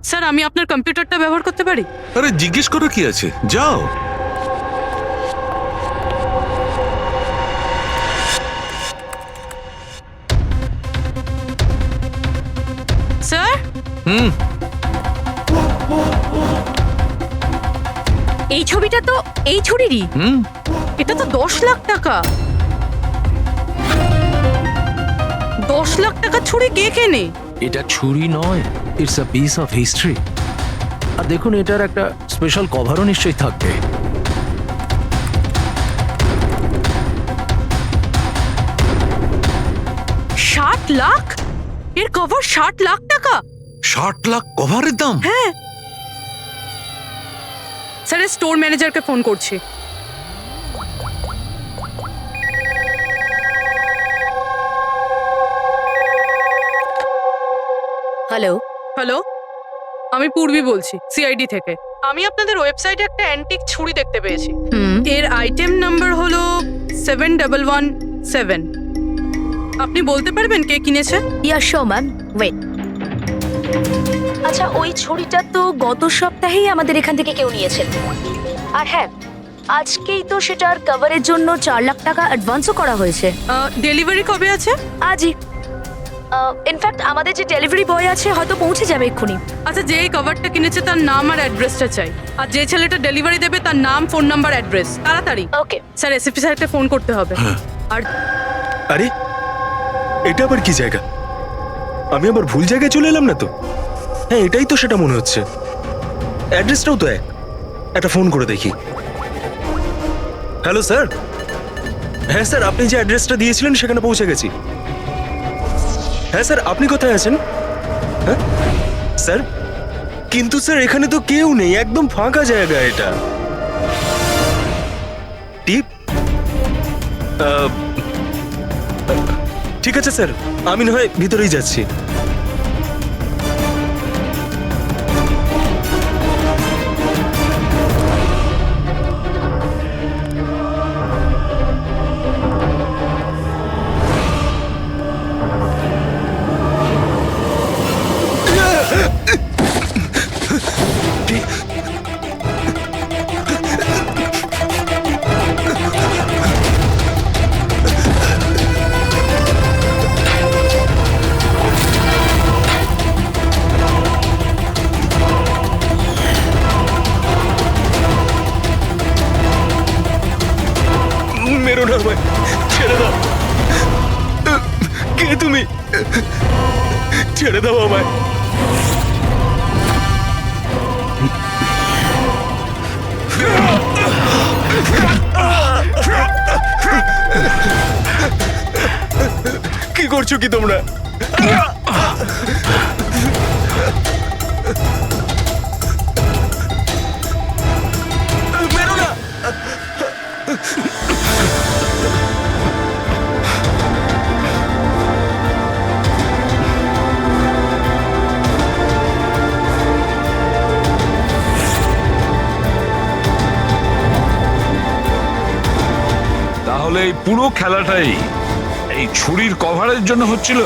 sir আমি আপনার কম্পিউটারটা ব্যবহার করতে পারি? আরে জিজ্ঞেস করো কি আছে, যাও। স্যার এই ছবিটা তো এই ছুরিরই। এটা তো 10 লাখ টাকা। 10 লাখ টাকা ছুরি কে কেনে? এটা ছুরি নয়, it's a piece of history. আর দেখুন, এটার একটা স্পেশাল কভারও নিশ্চয়ই থাকবে। লাখ? এর কভার 60 লাখ টাকা? 60 লাখ কভারের দাম? হ্যাঁ স্যার, স্টোর ম্যানেজারকে ফোন করছি। হ্যালো হ্যালো, আমি পূর্বী বলছি, সিআইডি থেকে। আমি আপনাদের ওয়েবসাইটে একটা অ্যান্টিক ছুরি দেখতে পেয়েছি। এর আইটেম নাম্বার হলো 7117। আপনি বলতে পারবেন কে কিনেছে? ইয়া শো ম্যাম, ওয়েট। আচ্ছা, ওই ছুরিটা তো গত সপ্তাহেই আমাদের এখান থেকে কেউ নিয়েছে। আর হ্যাঁ, আজকেই তো সেটার কভারের জন্য 4 লাখ টাকা অ্যাডভান্সও করা হয়েছে। ডেলিভারি কবে আছে? আজই। ইনফ্যাক্ট আমাদের যে ডেলিভারি বয় আছে হয়তো পৌঁছে যাবে এক্ষুনি। আচ্ছা, যে এই কভারটা কিনেছে তার নাম আর অ্যাড্রেসটা চাই। আর যে ছেলেটা ডেলিভারি দেবে তার নাম, ফোন নাম্বার, অ্যাড্রেস। তাড়াতাড়ি। ওকে স্যার, এসিপি স্যারকে ফোন করতে হবে। আর আরে এটা আবার কি জায়গা? আমি আবার ভুল জায়গায় চলে এলাম না তো? হ্যাঁ, এটাই তো সেটা মনে হচ্ছে। অ্যাড্রেসটাও তো এক। একটা ফোন করে দেখি। Hello sir. হ্যাঁ স্যার, আপনি যে অ্যাড্রেসটা দিয়েছিলেন সেখানে পৌঁছে গেছি। হ্যাঁ স্যার, আপনি কোথায় আছেন? হ্যাঁ স্যার, কিন্তু স্যার এখানে তো কেউ নেই, একদম ফাঁকা জায়গা এটা। টিপ? ঠিক আছে স্যার, আমি না হয় ভিতরেই যাচ্ছি। মেরো না ভাই, ছেড়ে দাও। কে তুমি? ছেড়ে দাও আমায়। কি করছো কি তোমরা? মেরো না। তাহলে এই পুরো খেলাটাই এই ছুরির কভারের জন্য হচ্ছিল?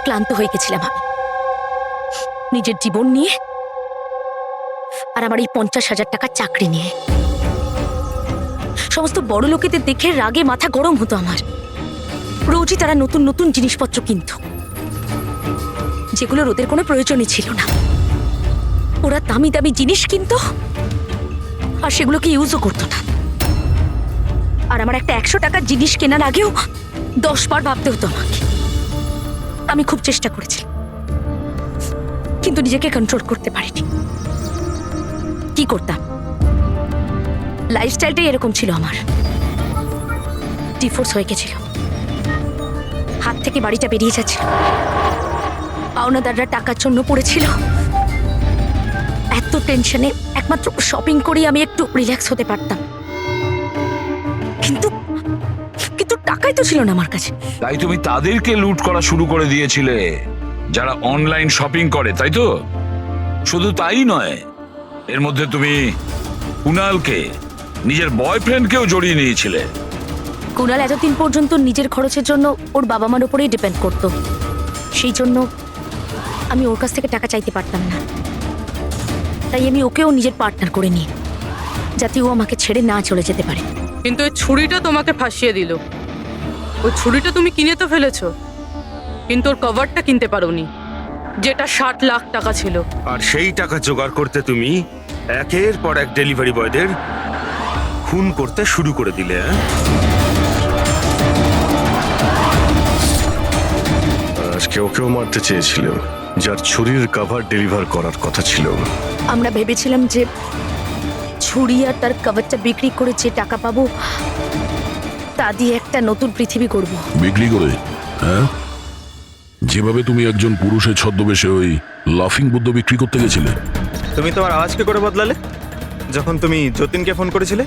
ক্লান্ত হয়ে গেছিলাম আমি নিজের জীবন নিয়ে আর আমার এই 50,000 টাকার চাকরি নিয়ে। সমস্ত বড় লোকেদের দেখে রাগে মাথা গরম হতো আমার। রোজই তারা নতুন নতুন জিনিসপত্র কিনত, যেগুলোর ওদের কোনো প্রয়োজনই ছিল না। ওরা দামি দামি জিনিস কিনত আর সেগুলোকে ইউজও করতো না। আর আমার একটা 100 টাকার জিনিস কেনার আগেও 10 বার ভাবতে হতো আমাকে। আমি খুব চেষ্টা করেছি, কিন্তু নিজেকে কন্ট্রোল করতে পারিনি। কি করতাম? লাইফস্টাইলটাই এরকম ছিল আমার। ডিভোর্স হয়ে গেছিল, হাত থেকে বাড়িটা বেরিয়ে যাচ্ছিল, পাওনাদাররা টাকার জন্য পড়েছিল। এত টেনশনে একমাত্র শপিং করেই আমি একটু রিল্যাক্স হতে পারতাম, কিন্তু কিন্তু টাকাই তো ছিল না আমার কাছে। তাই তুমি তাদেরকে লুট করা শুরু করে দিয়েছিলে যারা অনলাইন শপিং করে, তাই তো? শুধু তাই নয়, এর মধ্যে তুমি কুনালকে, নিজের বয়ফ্রেন্ডকেও জড়িয়ে নিয়েছিলে। কুণাল এতদিন পর্যন্ত নিজের খরচের জন্য ওর বাবা মার উপরেই ডিপেন্ড করতো, সেই জন্য আমি ওর কাছ থেকে টাকা চাইতে পারতাম না। তাই আমি ওকেও নিজের পার্টনার করে নিই, যাতে ও আমাকে ছেড়ে না চলে যেতে পারে। কিন্তু ওই ছুরিটা তোমাকে ফাঁসিয়ে দিল। ওই ছুরিটা তুমি কিনে তো ফেলেছো, কিন্তু ওর কভারটা কিনতে পারোনি, যেটা 60 লাখ টাকা ছিল। আর সেই টাকা জোগাড় করতে তুমি একের পর এক ডেলিভারি বয়দের খুন করতে শুরু করে দিলে। আজকে ওকেও মারতে চেয়েছিল, যার ছুরির কভার ডেলিভার করার কথা ছিল। আমরা ভেবেছিলাম যে ছুরি আর তার কভারটা বিক্রি করে যে টাকা পাবো তা দিয়ে একটা নতুন পৃথিবী করব। বিক্রি করে? হ্যাঁ, যেভাবে তুমি একজন পুরুষের ছদ্মবেশে ওই লাফিং বুদ্ধ বিক্রি করতে গেছিলে। তুমি তোমার আওয়াজ কি করে বদলালে যখন তুমি যতীনকে ফোন করেছিলে?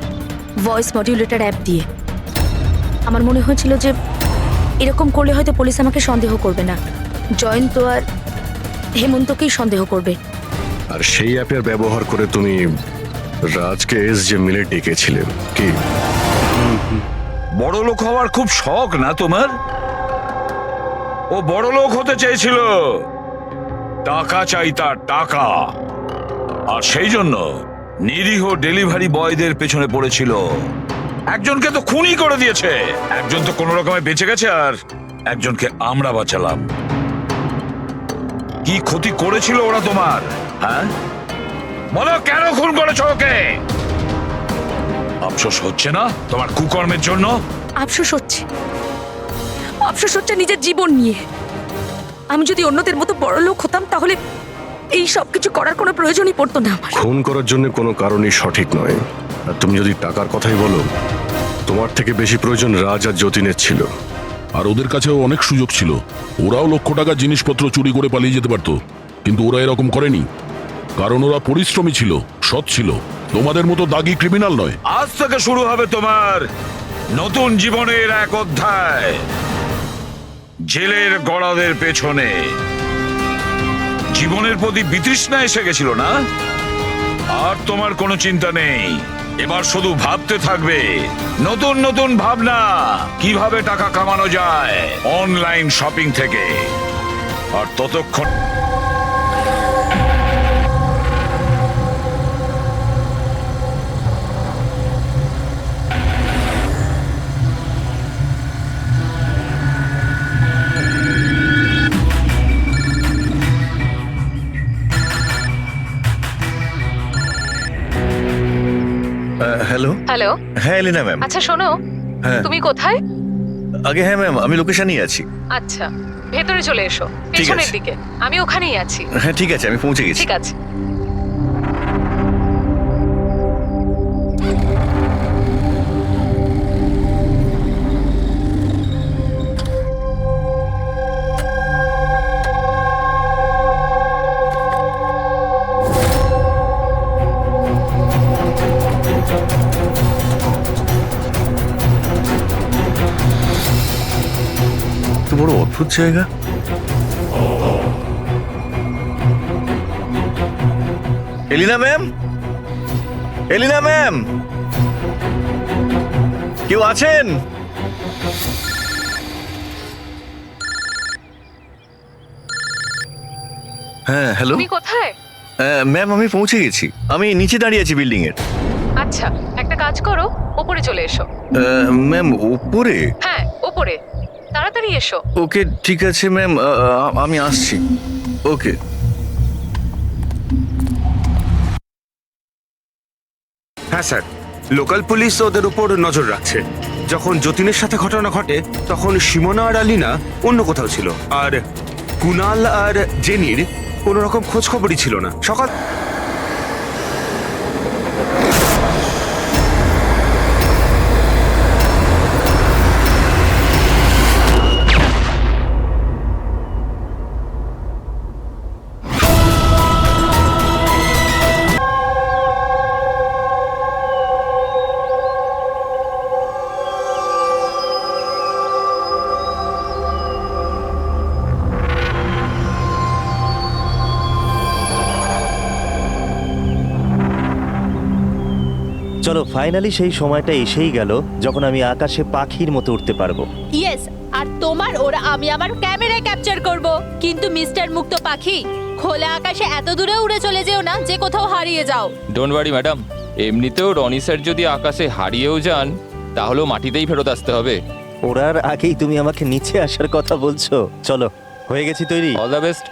ভয়েস মডিউলেটর অ্যাপ দিয়ে। আমার মনে হয়েছিল যে এরকম করলে হয়তো পুলিশ আমাকে সন্দেহ করবে না, জয়ন্ত আর হেমন্তকেই সন্দেহ করবে। আর সেই অ্যাপের ব্যবহার করে তুমি রাজকে এসজে মিলে ডেকেছিলে কি? বড় লোক হওয়ার খুব শখ না তোমার? ও বড় লোক হতে চেয়েছিল, টাকা চাই তার, টাকা। আর সেই জন্য নিরীহ ডেলিভারি বয়দের পেছনে পড়েছিল। একজনকে তো খুনই করে দিয়েছে, একজন তো কোনো রকমে বেঁচে গেছে, আর একজনকে আমরা বাঁচালাম। কি ক্ষতি করেছিল ওরা তোমার? হ্যাঁ বলো, কেন খুন করেছো ওকে? আফসোস হচ্ছে না তোমার কুকর্মের জন্য? আফসোস হচ্ছে, আফসোস হচ্ছে নিজের জীবন নিয়ে। আমি যদি অন্যদের মতো বড় লোক হতাম তাহলে এই সব কিছু করার কোনো প্রয়োজনই পড়তো না আমার। খুন করার জন্য কোনো কারণই সঠিক নয়। আর তুমি যদি টাকার কথাই বলো, তোমার থেকে বেশি প্রয়োজন রাজ আর যতীনের ছিল। আর ওদের কাছেও অনেক সুযোগ ছিল, ওরাও লক্ষ টাকার জিনিসপত্র চুরি করে পালিয়ে যেতে পারতো, কিন্তু ওরা এরকম করেনি, কারণ ওরা পরিশ্রমী ছিল, সৎ ছিল, তোমাদের মতো দাগি ক্রিমিনাল নয়। আজ থেকে শুরু হবে তোমার নতুন জীবনের এক অধ্যায়, জেলের গড়াদের পেছনে। জীবনের প্রতি বিতৃষ্ণা এসে গেছিল না? আর তোমার কোনো চিন্তা নেই, এবার শুধু ভাবতে থাকবে নতুন নতুন ভাবনা, কিভাবে টাকা কামানো যায় অনলাইন শপিং থেকে। আর ততক্ষণ হ্যালো হ্যালো। হ্যাঁ এলিনা ম্যাম। আচ্ছা শোনো, হ্যাঁ তুমি কোথায়? আগে হ্যাঁ ম্যাম, আমি লোকেশনেই আছি। আচ্ছা, ভেতরে চলে এসো, ঠিক পেছনের আছে। দিকে। আমি ওখানেই আছি। হ্যাঁ ঠিক আছে, আমি পৌঁছে গেছি। ঠিক আছে। তো বড় অদ্ভুত জায়গা। এলিনা ম্যাম, এলিনা ম্যাম, কেউ আছেন? হ্যাঁ হ্যালো তুমি কোথায়? ম্যাম, আমি পৌঁছে গেছি। আমি নিচে দাঁড়িয়ে আছি বিল্ডিং এর। আচ্ছা, একটা কাজ করো, ওপরে চলে এসো। ম্যাম উপরে? হ্যাঁ ওপরে, তাড়াতাড়ি এসো। ওকে ঠিক আছে ম্যাম, আমি আসছি। ওকে। হ্যাঁ স্যার, লোকাল পুলিশ ওদের উপর নজর রাখছে। যখন যতীনের সাথে ঘটনা ঘটে তখন সিমোনা আর আলিনা অন্য কোথাও ছিল, আর কুনাল আর জেনির কোনো রকম খোঁজ খবরই ছিল না। সকাল চলো ফাইনালি সেই সময়টা এসেই গেল যখন আমি আকাশে পাখির মতো উঠতে পারবো। ইয়েস, আর তোমার ওরা আমি আমার ক্যামেরায় ক্যাপচার করব। কিন্তু মিস্টার মুক্ত পাখি, খোলা আকাশে এত দূরে উড়ে চলে যেও না যে কোথাও হারিয়ে যাও। ডোন্ট ওয়ারি ম্যাডাম, এমনিতেও রনি স্যার যদি আকাশে হারিয়েও যান তাহলেও মাটিতেই ফেরত আসতে হবে। ওড়ার আগেই তুমি আমাকে নিচে আসার কথা বলছো। চলো, হয়ে গেছি তৈরি। All the best.